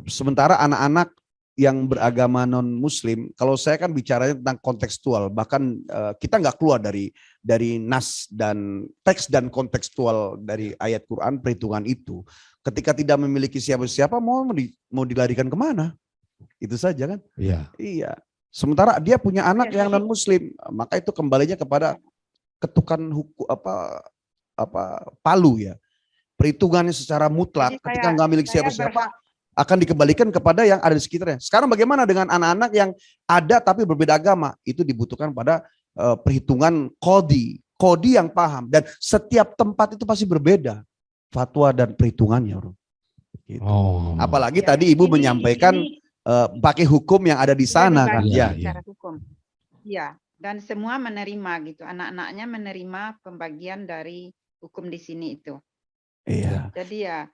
Sementara anak-anak yang beragama non Muslim, kalau saya kan bicaranya tentang kontekstual, bahkan kita nggak keluar dari nas dan teks dan kontekstual dari ayat Quran perhitungan itu. Ketika tidak memiliki siapa-siapa, mau dilarikan kemana? Itu saja kan? Iya. Iya. Sementara dia punya anak yang non Muslim, maka itu kembalinya kepada ketukan hukum palu ya. Perhitungannya secara mutlak. Jadi ketika nggak milik siapa-siapa akan dikembalikan kepada yang ada di sekitarnya. Sekarang bagaimana dengan anak-anak yang ada tapi berbeda agama? Itu dibutuhkan pada perhitungan kodi yang paham, dan setiap tempat itu pasti berbeda fatwa dan perhitungannya, bro. Gitu. Apalagi tadi Ibu menyampaikan pakai hukum yang ada di sana kan. Ya. Secara hukum. Iya, dan semua menerima gitu. Anak-anaknya menerima pembagian dari hukum di sini itu. Iya. Jadi ya.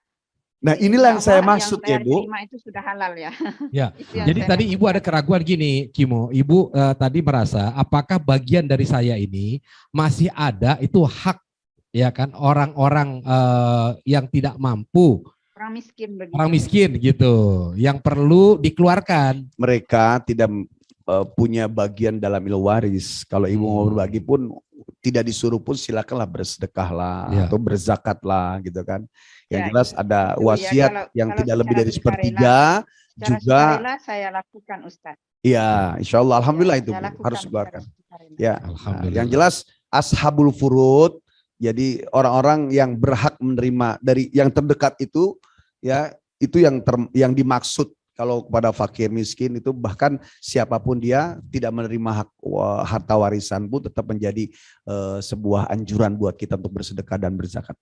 Nah, inilah yang saya maksud ya, Bu. Terima itu sudah halal ya. Ya. Jadi tadi Ibu ada keraguan gini, Kimo. Ibu tadi merasa apakah bagian dari saya ini masih ada itu hak, ya kan, orang-orang yang tidak mampu, orang miskin begitu. Orang miskin gitu, yang perlu dikeluarkan. Mereka tidak punya bagian dalam ilmu waris. Kalau Ibu mau berbagi pun tidak disuruh pun silakanlah bersedekahlah Ya. atau berzakatlah gitu kan. Yang Ya, jelas ada itu ya, wasiat yang kalau tidak lebih secara dari sukarela, sepertiga secara juga. sukarela saya lakukan, Ustaz. Ya, insya Allah, alhamdulillah Ya, itu saya Bu, lakukan harus secara dikeluarkan. sukarela. Ya, Alhamdulillah. yang jelas ashabul furud, jadi orang-orang yang berhak menerima dari yang terdekat itu, ya itu yang dimaksud. Kalau kepada fakir miskin itu bahkan siapapun dia tidak menerima harta warisan pun tetap menjadi sebuah anjuran buat kita untuk bersedekah dan berzakat.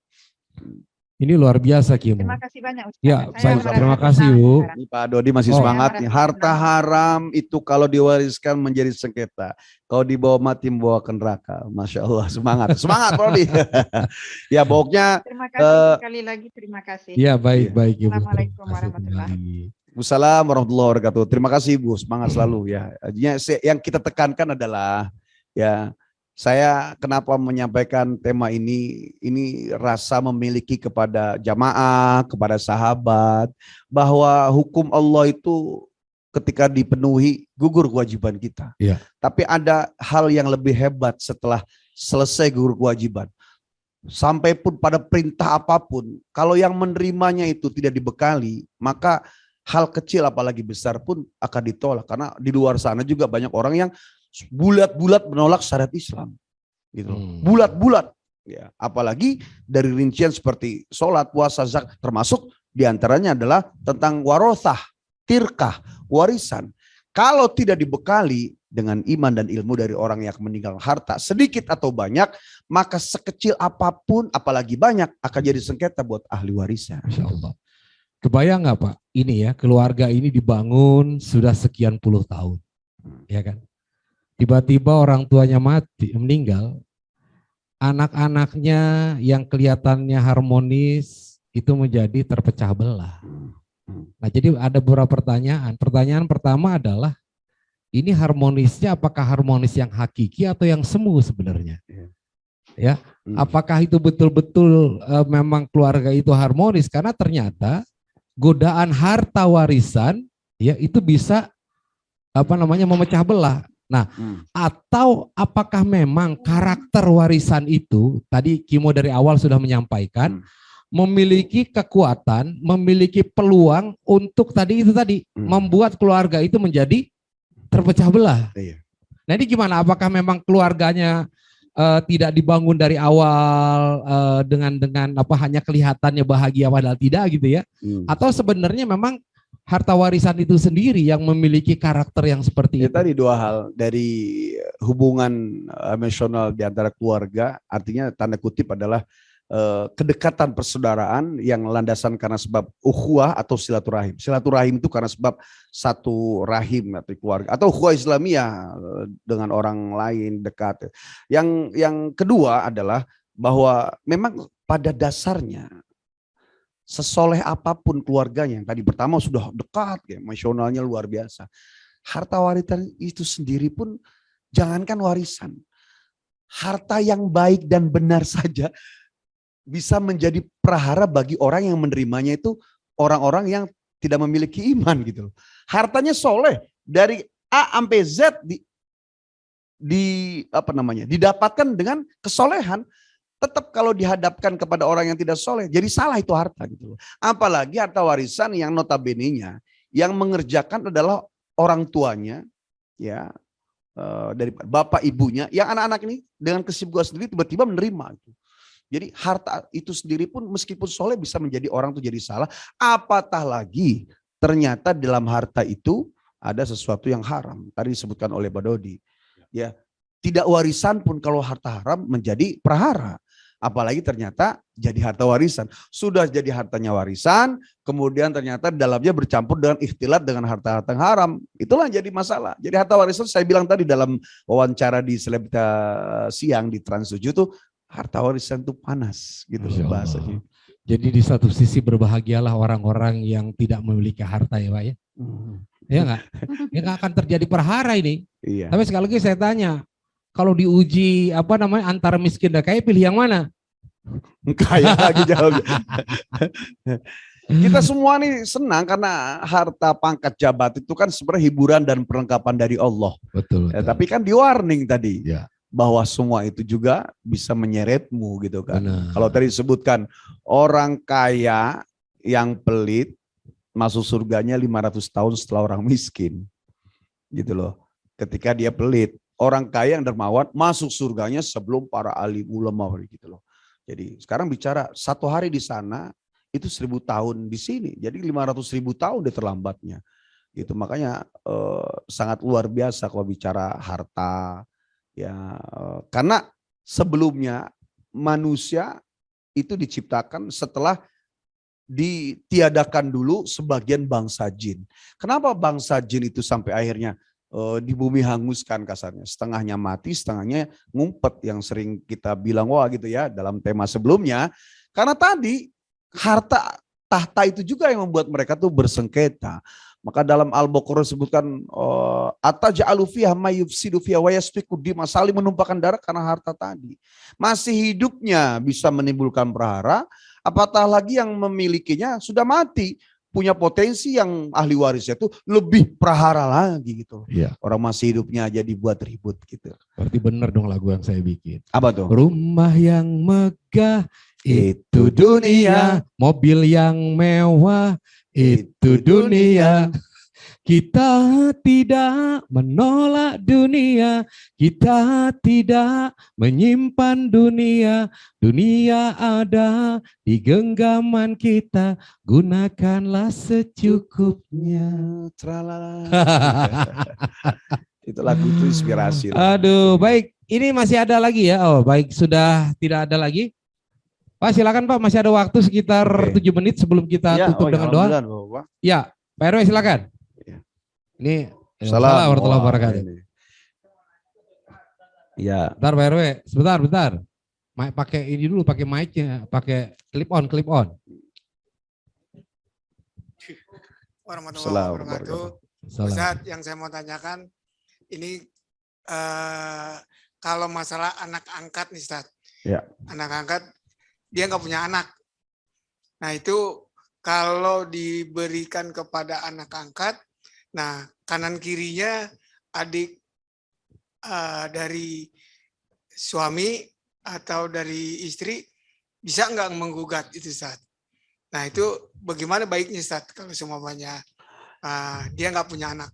Ini luar biasa Kimo. Terima kasih banyak, Ustaz. Ya, Saya baik. merasa Terima kasih, tenang Bu. sekarang. Ini Pak Dodi masih Oh. semangat Saya nih. merasa Harta tenang. haram itu kalau diwariskan menjadi sengketa. Kalau dibawa mati membawa ke neraka. Masya Allah, semangat. Semangat Pak Dodi. Ya pokoknya Terima kasih sekali lagi, terima kasih. Ya, baik Ibu. Assalamualaikum Terima kasih warahmatullahi kembali. Waalaikumsalam warahmatullahi wabarakatuh. Terima kasih Bu, semangat selalu ya. Artinya yang kita tekankan adalah ya, saya kenapa menyampaikan tema ini rasa memiliki kepada jamaah, kepada sahabat, bahwa hukum Allah itu ketika dipenuhi gugur kewajiban kita. Ya. Tapi ada hal yang lebih hebat setelah selesai gugur kewajiban. Sampai pun pada perintah apapun, kalau yang menerimanya itu tidak dibekali, maka hal kecil apalagi besar pun akan ditolak. Karena di luar sana juga banyak orang yang bulat-bulat menolak syariat Islam, gitu. Bulat-bulat, ya. Apalagi dari rincian seperti sholat, puasa, zakat, termasuk diantaranya adalah tentang warothah, tirkah, warisan. Kalau tidak dibekali dengan iman dan ilmu dari orang yang meninggal harta, sedikit atau banyak, maka sekecil apapun, apalagi banyak, akan jadi sengketa buat ahli warisnya. Masya Allah. Kebayang nggak Pak? Ini ya, keluarga ini dibangun sudah sekian puluh tahun, ya kan? Tiba-tiba orang tuanya mati, meninggal, anak-anaknya yang kelihatannya harmonis itu menjadi terpecah belah. Nah, jadi ada beberapa pertanyaan. Pertanyaan pertama adalah, ini harmonisnya apakah harmonis yang hakiki atau yang semu sebenarnya? Ya, apakah itu betul-betul memang keluarga itu harmonis? Karena ternyata godaan harta warisan ya itu bisa memecah belah. Nah, atau apakah memang karakter warisan itu, tadi Kimo dari awal sudah menyampaikan, memiliki kekuatan, memiliki peluang untuk tadi membuat keluarga itu menjadi terpecah belah. Nah, ini gimana? Apakah memang keluarganya tidak dibangun dari awal dengan hanya kelihatannya bahagia padahal tidak gitu ya? Atau sebenarnya memang harta warisan itu sendiri yang memiliki karakter yang seperti itu? Tadi dua hal, dari hubungan emosional di antara keluarga, artinya tanda kutip adalah kedekatan persaudaraan yang landasan karena sebab ukhuwah atau silaturahim. Silaturahim itu karena sebab satu rahim atau keluarga, atau ukhuwah Islamiyah dengan orang lain dekat. Yang kedua adalah bahwa memang pada dasarnya sesoleh apapun keluarganya, yang tadi pertama sudah dekat, ya, emosionalnya luar biasa. Harta warisan itu sendiri pun jangankan warisan, harta yang baik dan benar saja bisa menjadi prahara bagi orang yang menerimanya itu orang-orang yang tidak memiliki iman gitu loh. Hartanya soleh dari A sampai Z didapatkan dengan kesolehan, tetap kalau dihadapkan kepada orang yang tidak soleh jadi salah itu harta gitu loh. Apalagi harta warisan yang notabene-nya yang mengerjakan adalah orang tuanya, ya, dari bapak ibunya, yang anak-anak ini dengan kesibukan sendiri tiba-tiba menerima itu. Jadi harta itu sendiri pun meskipun soleh bisa menjadi orang itu jadi salah. Apatah lagi ternyata dalam harta itu ada sesuatu yang haram. Tadi disebutkan oleh Pak Dodi. Ya, tidak warisan pun kalau harta haram menjadi prahara. Apalagi ternyata jadi harta warisan. Sudah jadi hartanya warisan, kemudian ternyata dalamnya bercampur dengan ikhtilat dengan harta-harta yang haram. Itulah yang jadi masalah. Jadi harta warisan, saya bilang tadi dalam wawancara di Selebita Siang di Trans 7 tuh, harta warisan itu panas gitu loh bahasanya. Jadi di satu sisi berbahagialah orang-orang yang tidak memiliki harta ya Pak ya. Ya enggak? Ya enggak akan terjadi perhara ini. Iya. Tapi sekali lagi saya tanya, kalau diuji antara miskin dan kaya, pilih yang mana? Kaya lagi jawabnya. Kita semua nih senang karena harta pangkat jabat itu kan sebenarnya hiburan dan perlengkapan dari Allah. Betul. Ya, tapi kan di warning tadi. Ya. bahwa semua itu juga bisa menyeretmu gitu kan. Benar. Kalau tadi disebutkan orang kaya yang pelit masuk surganya 500 tahun setelah orang miskin. Gitu loh. Ketika dia pelit, orang kaya yang dermawan masuk surganya sebelum para alim ulama gitu loh. Jadi sekarang bicara 1 hari di sana itu 1000 tahun di sini. Jadi 500.000 tahun dia terlambatnya. Itu makanya sangat luar biasa kalau bicara harta ya, karena sebelumnya manusia itu diciptakan setelah ditiadakan dulu sebagian bangsa jin. Kenapa bangsa jin itu sampai akhirnya di bumi hanguskan kasarnya, setengahnya mati, setengahnya ngumpet yang sering kita bilang wah gitu ya dalam tema sebelumnya, karena tadi harta tahta itu juga yang membuat mereka tuh bersengketa. Maka dalam Al-Baqarah disebutkan ataj'alu fiha may yufsidu fiha wa yasfiku dima, saling menumpahkan darah karena harta tadi. Masih hidupnya bisa menimbulkan prahara, apatah lagi yang memilikinya sudah mati. Punya potensi yang ahli warisnya itu lebih prahara lagi gitu. Iya. Orang masih hidupnya aja dibuat ribut gitu. Berarti benar dong lagu yang saya bikin. Apa tuh? Rumah yang megah itu dunia, mobil yang mewah itu dunia. Kita tidak menolak dunia, kita tidak menyimpan dunia. Dunia ada di genggaman kita, gunakanlah secukupnya. Tralala. Itu lagu itu inspirasi. Aduh, baik. Ini masih ada lagi ya? Oh, baik. Sudah tidak ada lagi. Pak, silakan Pak. Masih ada waktu sekitar 7 menit sebelum kita tutup dengan doa. Ya, Pak RW silakan. Ini Salam warahmatullahi wabarakatuh. Ya. Bentar Pak RW, sebentar. Pakai ini dulu, pakai mic-nya, pakai clip on. Warahmatullahi wabarakatuh. Ustaz, yang saya mau tanyakan ini kalau masalah anak angkat nih Ustaz. Ya. Anak angkat dia nggak punya anak. Nah itu kalau diberikan kepada anak angkat, nah kanan kirinya adik dari suami atau dari istri bisa nggak menggugat itu Ustaz. Nah itu bagaimana baiknya Ustaz kalau semuanya dia nggak punya anak.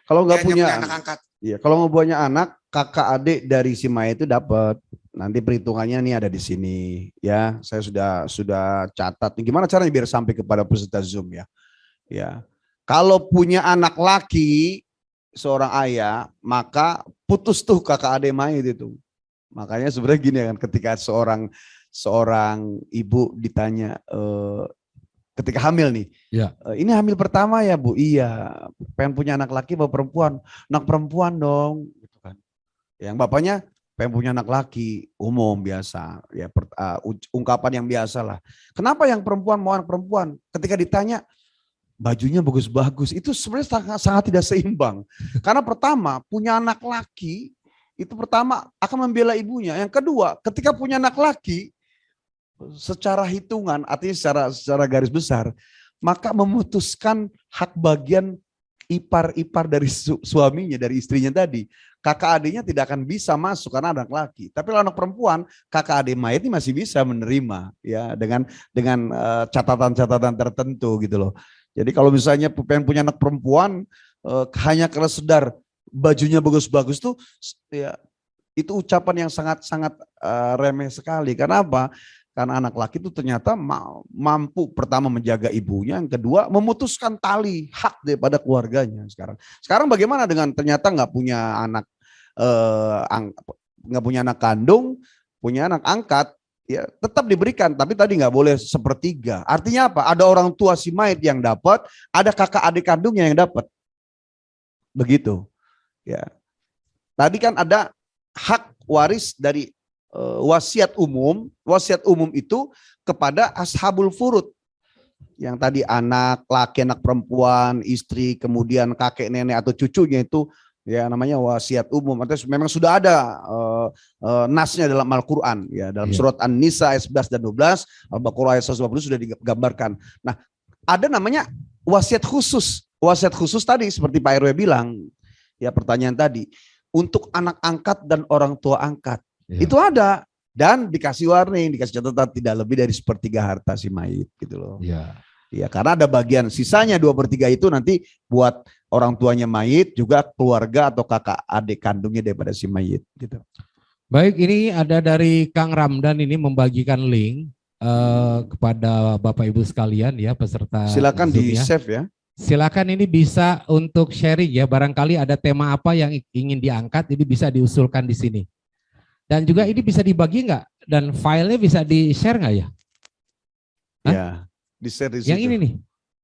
Kalau nggak punya anak angkat. Iya, kalau nggak punya anak, kakak adik dari si Maya itu dapat. Nanti perhitungannya nih ada di sini ya. Saya sudah catat. Gimana caranya biar sampai kepada peserta Zoom ya. Ya. Kalau punya anak laki seorang ayah, maka putus tuh kakak adik Maya itu. Makanya sebenarnya gini kan, ketika seorang ibu ditanya ketika hamil nih, ya. Ini hamil pertama ya Bu? Iya. Pengen punya anak laki atau perempuan? Anak perempuan dong. Gitu kan. Yang bapaknya pengen punya anak laki, umum biasa, ya ungkapan yang biasa lah. Kenapa yang perempuan mau anak perempuan? Ketika ditanya bajunya bagus-bagus, itu sebenarnya sangat tidak seimbang. Karena pertama punya anak laki itu pertama akan membela ibunya. Yang kedua, ketika punya anak laki, secara hitungan, artinya secara garis besar, maka memutuskan hak bagian ipar-ipar dari suaminya, dari istrinya tadi. Kakak adiknya tidak akan bisa masuk karena anak laki. Tapi kalau anak perempuan, kakak adik Maya ini masih bisa menerima ya dengan catatan-catatan tertentu gitu loh. Jadi kalau misalnya pengen punya anak perempuan hanya karena sedar bajunya bagus-bagus tuh ya itu ucapan yang sangat-sangat remeh sekali. Karena apa? Karena anak laki itu ternyata mampu pertama menjaga ibunya, yang kedua memutuskan tali hak daripada keluarganya sekarang. Sekarang bagaimana dengan ternyata nggak punya anak kandung, punya anak angkat, ya tetap diberikan, tapi tadi nggak boleh sepertiga. Artinya apa? Ada orang tua si mayit yang dapat, ada kakak adik kandungnya yang dapat. Begitu. Ya. Tadi kan ada hak waris dari wasiat umum itu kepada ashabul furud. Yang tadi anak laki, anak perempuan, istri, kemudian kakek, nenek atau cucunya itu ya namanya wasiat umum. Artinya memang sudah ada nasnya dalam Al-Qur'an ya, dalam surat An-Nisa ayat 11 dan 12, Al-Baqarah ayat 120 sudah digambarkan. Nah, ada namanya wasiat khusus. Wasiat khusus tadi seperti Pak RW bilang, ya pertanyaan tadi. untuk anak angkat dan orang tua angkat. Ya. Itu ada. Dan dikasih warning, dikasih catatan tidak lebih dari 1/3 harta si mayit gitu loh. Ya. Ya, karena ada bagian sisanya 2/3 itu nanti buat orang tuanya mayit, juga keluarga atau kakak adik kandungnya daripada si mayit gitu. Baik, ini ada dari Kang Ramdan ini membagikan link kepada Bapak Ibu sekalian ya, peserta Silakan Zoom di ya. save ya. Silakan, ini bisa untuk sharing ya, barangkali ada tema apa yang ingin diangkat, ini bisa diusulkan di sini. Dan juga ini bisa dibagi nggak? Dan filenya bisa di-share nggak ya? Hah? Ya, di share di situ. Yang ini nih.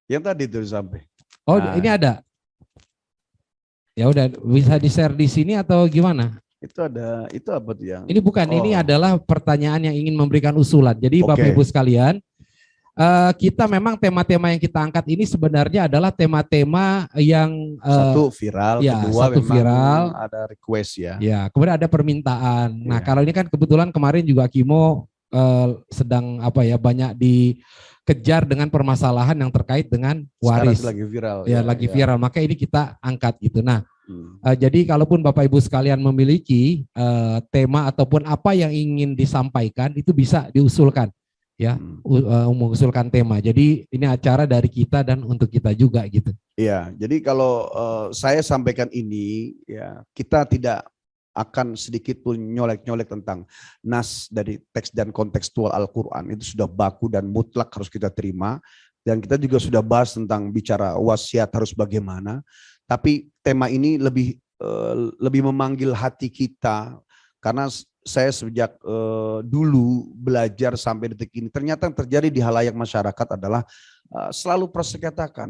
Yang tadi itu sampai. Oh, Nah. ini ada. Ya udah, bisa di-share di sini atau gimana? Itu ada, itu apa tuh yang? Ini bukan, ini Oh. adalah pertanyaan yang ingin memberikan usulan. Jadi Oke. Bapak Ibu sekalian, kita memang tema-tema yang kita angkat ini sebenarnya adalah tema-tema yang Satu viral, ya, kedua satu memang viral. ada request ya. ya, kemudian ada permintaan. Nah, Iya. kalau ini kan kebetulan kemarin juga Kimo sedang banyak dikejar dengan permasalahan yang terkait dengan Sekarang waris. lagi viral. Ya, lagi viral. Maka ini kita angkat gitu. Nah, Hmm. jadi kalaupun Bapak Ibu sekalian memiliki tema ataupun apa yang ingin disampaikan, itu bisa diusulkan ya, mengusulkan tema. Jadi ini acara dari kita dan untuk kita juga gitu. Iya, jadi kalau saya sampaikan ini ya, kita tidak akan sedikit pun nyolek-nyolek tentang nas dari teks dan kontekstual Al-Quran. Itu sudah baku dan mutlak harus kita terima. Dan kita juga sudah bahas tentang bicara wasiat harus bagaimana. Tapi tema ini lebih memanggil hati kita, karena saya sejak dulu belajar sampai detik ini, ternyata yang terjadi di halayak masyarakat adalah selalu persekitakan,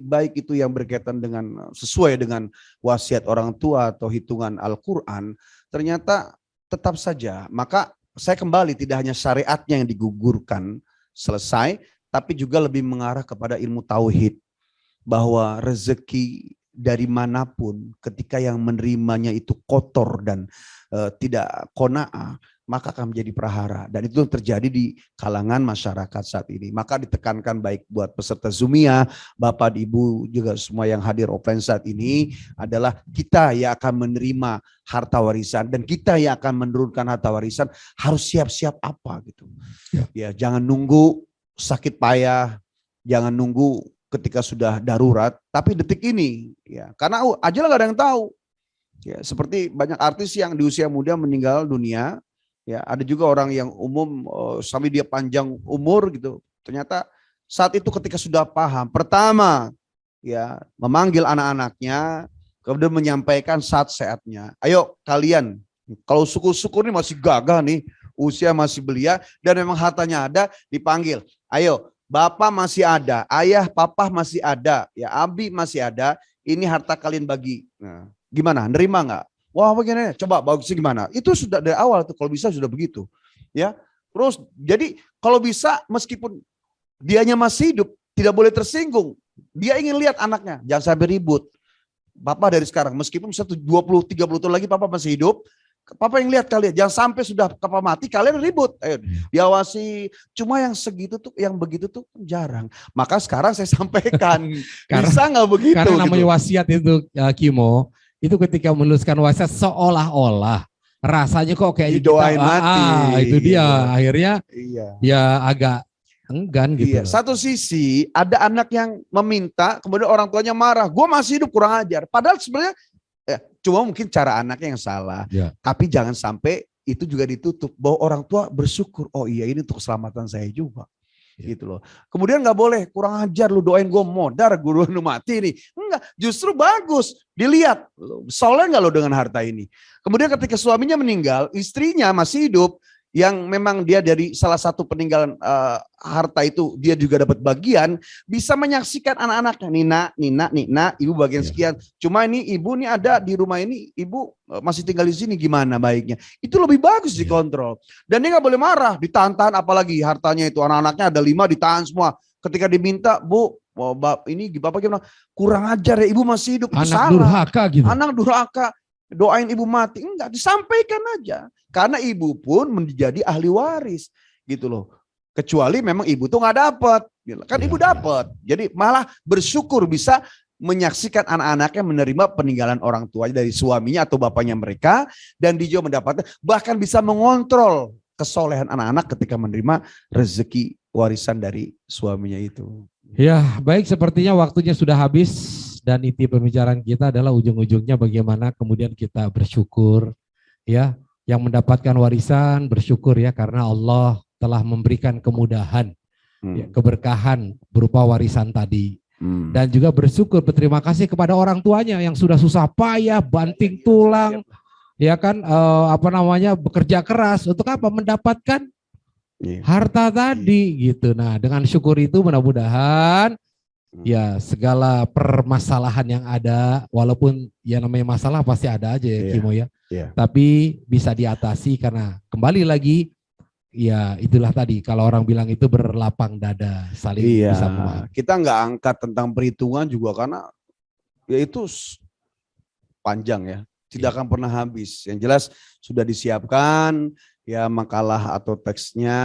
baik itu yang berkaitan dengan sesuai dengan wasiat orang tua atau hitungan Al-Quran, ternyata tetap saja. Maka saya kembali, tidak hanya syariatnya yang digugurkan selesai, tapi juga lebih mengarah kepada ilmu tauhid, bahwa rezeki dari manapun ketika yang menerimanya itu kotor dan tidak qanaah, maka akan menjadi prahara. Dan itu terjadi di kalangan masyarakat saat ini. Maka ditekankan baik buat peserta Zoomia, Bapak, Ibu, juga semua yang hadir offline saat ini, adalah kita yang akan menerima harta warisan, dan kita yang akan menurunkan harta warisan harus siap-siap apa gitu. Ya, jangan nunggu sakit payah, jangan nunggu ketika sudah darurat, tapi detik ini ya, karena ajal nggak ada yang tahu. Ya, seperti banyak artis yang di usia muda meninggal dunia, ya, ada juga orang yang umum sampai dia panjang umur gitu. Ternyata saat itu ketika sudah paham, pertama ya memanggil anak-anaknya, kemudian menyampaikan saat-saatnya. Ayo kalian, kalau syukur-syukur ini masih gagah nih, usia masih belia dan memang hartanya ada, dipanggil. Ayo, Bapak masih ada, ayah, papa masih ada, ya abi masih ada, ini harta kalian bagi. Nah, gimana? Nerima nggak? Wah, begini, coba bagusnya gimana? Itu sudah dari awal tuh, kalau bisa sudah begitu. Ya, terus jadi kalau bisa meskipun dianya masih hidup, tidak boleh tersinggung. Dia ingin lihat anaknya, jangan sampai ribut. Papa dari sekarang, meskipun 20-30 tahun lagi papa masih hidup, papa yang lihat kalian, jangan sampai sudah papa mati kalian ribut. Ayo diawasi. Cuma yang segitu tuh, yang begitu tuh jarang. Maka sekarang saya sampaikan, bisa nggak begitu? Karena namanya gitu. wasiat itu Kimo, itu ketika menuliskan wasiat seolah-olah rasanya kok kayak didoain mati. Itu dia akhirnya Iya. ya agak enggan gitu. Iya. Satu sisi ada anak yang meminta, kemudian orang tuanya marah. Gue masih hidup kurang ajar. Padahal sebenarnya cuma mungkin cara anaknya yang salah. Ya. Tapi jangan sampai itu juga ditutup, bahwa orang tua bersyukur, oh iya ini untuk keselamatan saya juga. Ya. Gitu loh. Kemudian nggak boleh kurang ajar, lu doain gue modar, gue lu mati nih. Enggak, justru bagus. Dilihat, soleh nggak lo dengan harta ini. Kemudian ketika suaminya meninggal, istrinya masih hidup, yang memang dia dari salah satu peninggalan harta itu dia juga dapat bagian, bisa menyaksikan anak-anaknya, Nina, ibu bagian sekian. Cuma ini ibu nih ada di rumah ini, ibu masih tinggal di sini, gimana baiknya? Itu lebih bagus dikontrol. Dan dia nggak boleh marah, ditahan-tahan, apalagi hartanya itu anak-anaknya ada 5 ditahan semua. Ketika diminta, Bu, ini bapak gimana? Kurang ajar ya, ibu masih hidup. Itu Anak salah. durhaka gitu. Anak durhaka. Doain ibu mati, enggak, disampaikan aja. Karena ibu pun menjadi ahli waris gitu loh. Kecuali memang ibu tuh nggak dapat, kan ibu dapat. Jadi malah bersyukur bisa menyaksikan anak-anaknya menerima peninggalan orang tuanya dari suaminya atau bapaknya mereka, dan dia juga mendapatkan, bahkan bisa mengontrol kesolehan anak-anak ketika menerima rezeki warisan dari suaminya itu. Ya, baik, sepertinya waktunya sudah habis dan inti pembicaraan kita adalah ujung-ujungnya bagaimana kemudian kita bersyukur, ya, yang mendapatkan warisan bersyukur ya karena Allah telah memberikan kemudahan, ya, keberkahan berupa warisan tadi. Dan juga bersyukur, berterima kasih kepada orang tuanya yang sudah susah payah, banting tulang, ya kan, bekerja keras untuk apa? Mendapatkan harta tadi gitu. Nah, dengan syukur itu mudah-mudahan ya segala permasalahan yang ada, walaupun ya namanya masalah pasti ada aja ya Kimo ya. Tapi bisa diatasi karena kembali lagi ya itulah tadi kalau orang bilang itu berlapang dada, saling bisa memaafkan. Kita nggak angkat tentang perhitungan juga karena ya itu panjang ya, tidak akan pernah habis. Yang jelas sudah disiapkan ya makalah atau teksnya.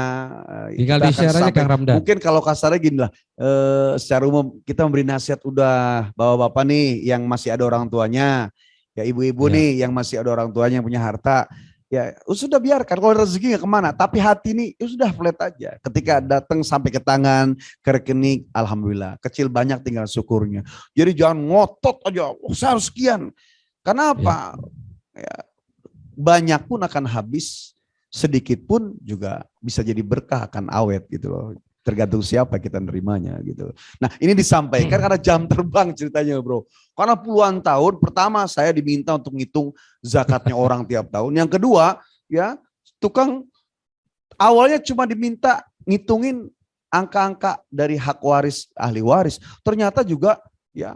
Tinggal di-share aja Kang Ramdan. Mungkin kalau kasarnya gini lah, secara umum kita memberi nasihat udah bapak-bapak nih yang masih ada orang tuanya, ya ibu-ibu nih yang masih ada orang tuanya yang punya harta. Ya sudah biarkan, kalau rezeki nggak kemana, tapi hati ini ya sudah flat aja. Ketika datang sampai ke tangan, ke rekening, alhamdulillah. Kecil banyak tinggal syukurnya. Jadi jangan ngotot aja, saya harus sekian. Karena apa? Ya, banyak pun akan habis, sedikit pun juga bisa jadi berkah, akan awet gitu loh. Tergantung siapa kita nerimanya gitu. Nah ini disampaikan karena jam terbang ceritanya bro. Karena puluhan tahun, pertama saya diminta untuk ngitung zakatnya orang tiap tahun. Yang kedua ya tukang awalnya cuma diminta ngitungin angka-angka dari hak waris, ahli waris. Ternyata juga ya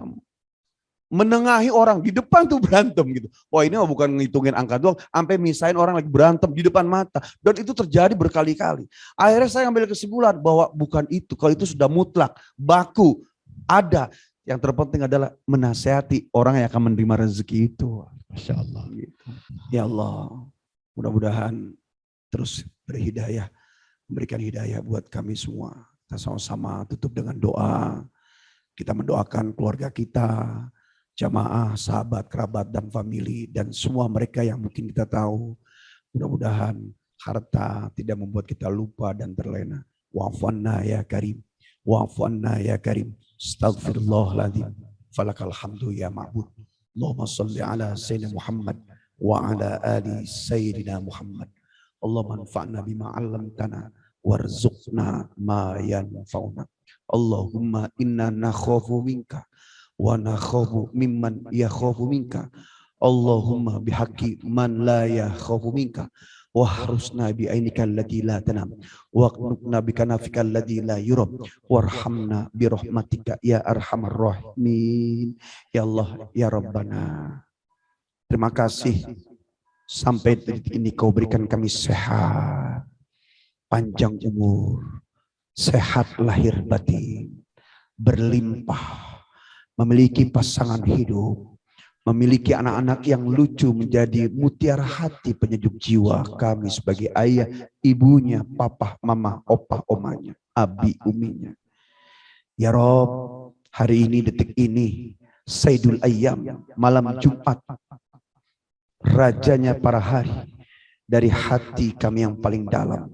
menengahi orang di depan tuh berantem gitu. Wah ini bukan ngitungin angka doang, sampai misahin orang lagi berantem di depan mata. Dan itu terjadi berkali-kali. Akhirnya saya ambil kesimpulan bahwa bukan itu, kalau itu sudah mutlak, baku, ada. Yang terpenting adalah menasehati orang yang akan menerima rezeki itu. Masya Allah. Gitu. Ya Allah, mudah-mudahan terus berhidayah, memberikan hidayah buat kami semua. Kita sama-sama tutup dengan doa. Kita mendoakan keluarga kita, jamaah, sahabat, kerabat, dan famili, dan semua mereka yang mungkin kita tahu. Mudah-mudahan harta tidak membuat kita lupa dan terlena. Wa'afanna ya karim, wa'afanna ya karim. Astaghfirullahaladzim. Falakal hamdu ya ma'bud. Allahumma salli ala Sayyidina Muhammad wa ala ali Sayyidina Muhammad. Allahumma anfa'na bima 'allamtana warzuqna ma yanfa'una. Allahumma inna nakhafu minka wa nakhafu mimman yakhafu minka. Allahumma bihaqqi man la yakhafu minka wahrusna bi ainika allati la tanam waqnubna bi kanafika alladhi la yurab warhamna bi rahmatika ya arhamar rahimin. Ya Allah ya Rabbana, terima kasih sampai detik ini kau berikan kami sehat, panjang umur, sehat lahir batin, berlimpah, memiliki pasangan hidup, memiliki anak-anak yang lucu menjadi mutiara hati penyejuk jiwa kami sebagai ayah, ibunya, papa, mama, opa, omanya, abi, uminya. Ya Rob, hari ini, detik ini, Sayyidul Ayyam, malam Jumat, rajanya para hari, dari hati kami yang paling dalam.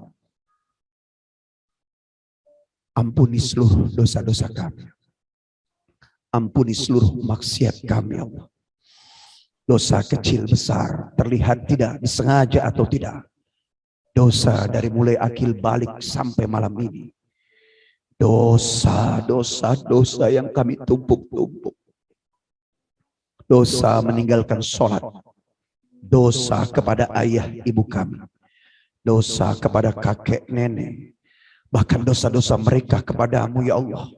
Ampuni seluruh dosa-dosa kami. Ampuni seluruh maksiat kami, Allah. Dosa kecil besar, terlihat tidak disengaja atau tidak. Dosa dari mulai akil balik sampai malam ini. Dosa yang kami tumpuk-tumpuk. Dosa meninggalkan sholat. Dosa kepada ayah ibu kami. Dosa kepada kakek nenek. Bahkan dosa-dosa mereka kepadamu ya Allah.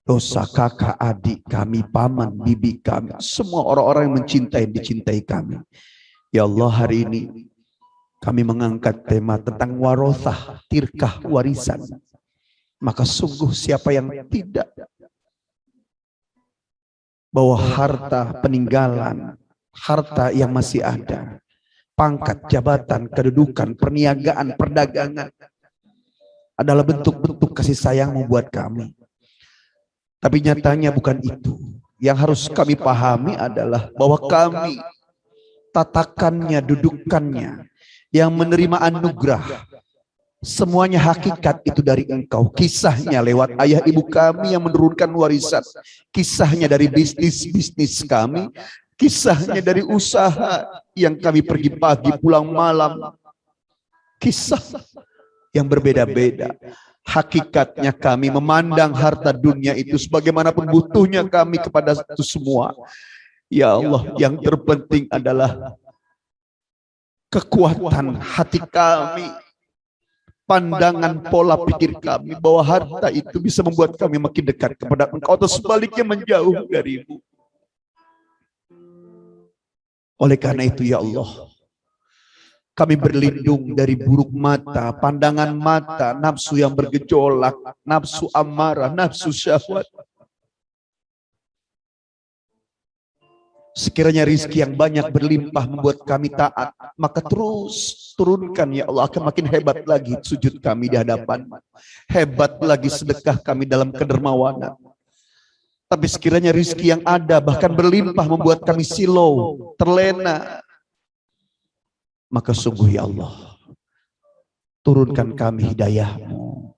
Dosa kakak, adik kami, paman, bibi kami. Semua orang-orang yang mencintai, dicintai kami. Ya Allah, hari ini kami mengangkat tema tentang warothah, tirkah, warisan. Maka sungguh siapa yang tidak bawa harta peninggalan, harta yang masih ada, pangkat, jabatan, kedudukan, perniagaan, perdagangan, adalah bentuk-bentuk kasih sayang membuat kami. Tapi nyatanya bukan itu. Yang harus kami pahami adalah bahwa kami, tatakannya, dudukannya, yang menerima anugerah, semuanya hakikat itu dari Engkau. Kisahnya lewat ayah ibu kami yang menurunkan warisan. Kisahnya dari bisnis kami. Kisahnya dari usaha yang kami pergi pagi pulang malam. Kisah yang berbeda-beda. Hakikatnya kami memandang harta dunia itu sebagaimanapun butuhnya kami kepada itu semua. Ya Allah, yang terpenting adalah kekuatan hati kami, pandangan pola pikir kami bahwa harta itu bisa membuat kami makin dekat kepada Engkau atau sebaliknya menjauh darimu. Oleh karena itu ya Allah, kami berlindung dari buruk mata, pandangan mata, nafsu yang bergejolak, nafsu amarah, nafsu syahwat. Sekiranya rizki yang banyak berlimpah membuat kami taat, maka terus turunkan ya Allah, akan makin hebat lagi sujud kami di hadapan, hebat lagi sedekah kami dalam kedermawanan. Tapi sekiranya rizki yang ada bahkan berlimpah membuat kami silau, terlena, maka sungguh ya Allah, turunkan kami hidayah-Mu,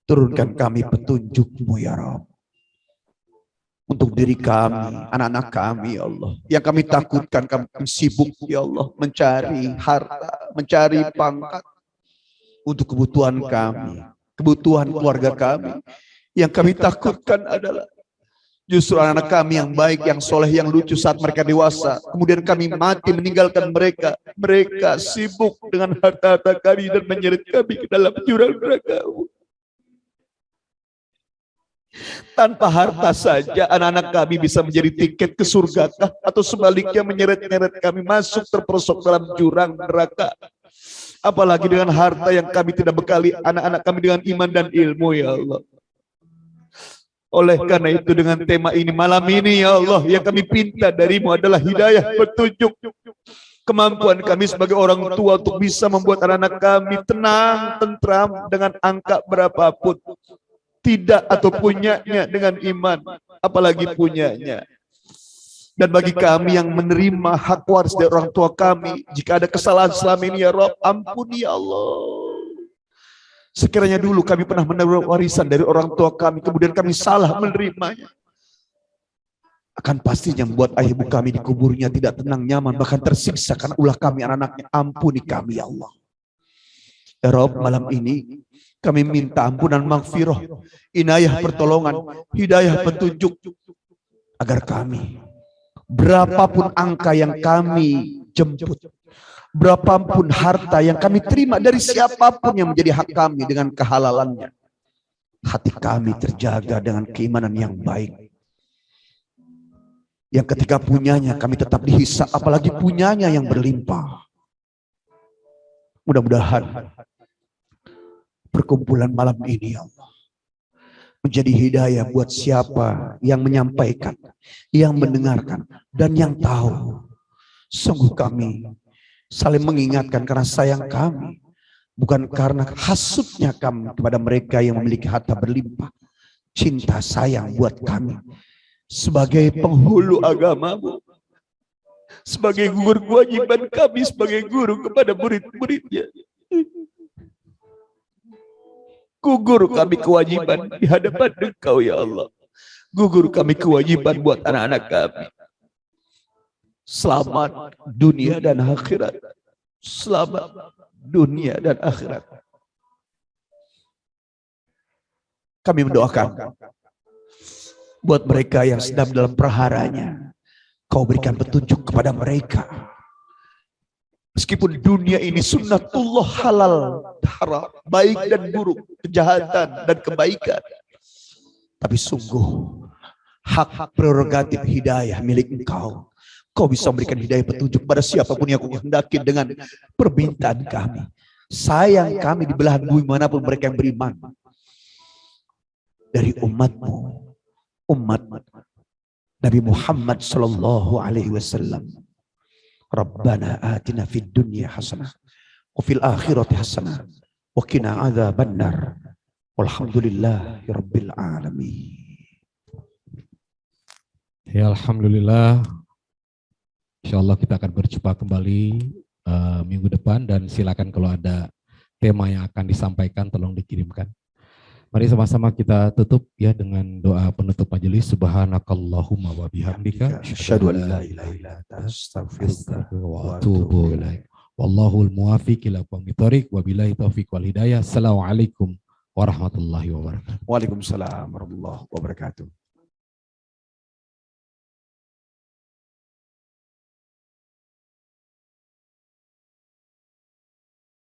turunkan kami petunjuk-Mu ya Rabb. Untuk diri kami, anak-anak kami ya Allah, yang kami takutkan kami sibuk ya Allah mencari harta, mencari pangkat untuk kebutuhan kami, kebutuhan keluarga kami. Yang kami takutkan adalah justru anak-anak kami yang baik, yang soleh, yang lucu saat mereka dewasa, kemudian kami mati meninggalkan mereka. Mereka sibuk dengan harta-harta kami dan menyeret kami ke dalam jurang neraka. Tanpa harta saja anak-anak kami bisa menjadi tiket ke surga, atau sebaliknya menyeret-nyeret kami masuk terperosok dalam jurang neraka. Apalagi dengan harta yang kami tidak bekali anak-anak kami dengan iman dan ilmu ya Allah. Oleh karena itu dengan tema ini malam ini ya Allah, yang kami pinta darimu adalah hidayah, petunjuk, kemampuan kami sebagai orang tua untuk bisa membuat anak-anak kami tenang, tentram dengan angka berapapun. Tidak atau punyanya dengan iman, apalagi punyanya. Dan bagi kami yang menerima hak waris dari orang tua kami, jika ada kesalahan selama ini ya Rabb, ampuni ya Allah. Sekiranya dulu kami pernah menerima warisan dari orang tua kami, kemudian kami salah menerimanya, akan pastinya membuat ayah ibu kami di kuburnya tidak tenang, nyaman, bahkan tersiksa karena ulah kami anak-anaknya. Ampuni kami ya Allah. Ya Rabb, malam ini kami minta ampunan, maghfirah, inayah, pertolongan, hidayah, petunjuk, agar kami, berapapun angka yang kami jemput, berapapun harta yang kami terima dari siapapun yang menjadi hak kami dengan kehalalannya, hati kami terjaga dengan keimanan yang baik. Yang ketika punyanya kami tetap dihisab, apalagi punyanya yang berlimpah. Mudah-mudahan perkumpulan malam ini ya Allah menjadi hidayah buat siapa yang menyampaikan, yang mendengarkan, dan yang tahu. Sungguh kami saling mengingatkan karena sayang kami, bukan karena hasutnya kami kepada mereka yang memiliki harta berlimpah. Cinta sayang buat kami sebagai penghulu agama-Mu, sebagai gugur kewajiban kami sebagai guru kepada murid-muridnya. Gugur kami kewajiban di hadapan Engkau ya Allah. Gugur kami kewajiban buat anak-anak kami. Selamat dunia dan akhirat. Selamat dunia dan akhirat. Kami mendoakan buat mereka yang sedang dalam praharanya, Kau berikan petunjuk kepada mereka. Meskipun dunia ini sunnatullah, halal, haram, baik dan buruk, kejahatan dan kebaikan, tapi sungguh hak prerogatif hidayah milik Engkau. Kau bisa memberikan hidayah petunjuk pada siapapun yang Kau kehendaki dengan permintaan kami. Sayang kami di belahan bumi manapun mereka yang beriman. Dari umat-Mu, umat Nabi Muhammad sallallahu alaihi wasallam. Rabbana atina fid dunya hasanah wa fil akhirati hasanah wa qina adzabannar. Walhamdulillahirabbil alamin. Ya Alhamdulillah, insya Allah kita akan berjumpa kembali minggu depan, dan silakan kalau ada tema yang akan disampaikan tolong dikirimkan. Mari sama-sama kita tutup ya dengan doa penutup majelis. Subhanakallahumma wa bihamdika Asyhadu an la ilaha illa anta astaghfiruka wa atubu ilaik. Wallahul muwaffiq ila aqwamit thoriq wa billahi taufiq wal hidayah. Assalamualaikum warahmatullahi wabarakatuh. Waalaikumsalam warahmatullahi wabarakatuh.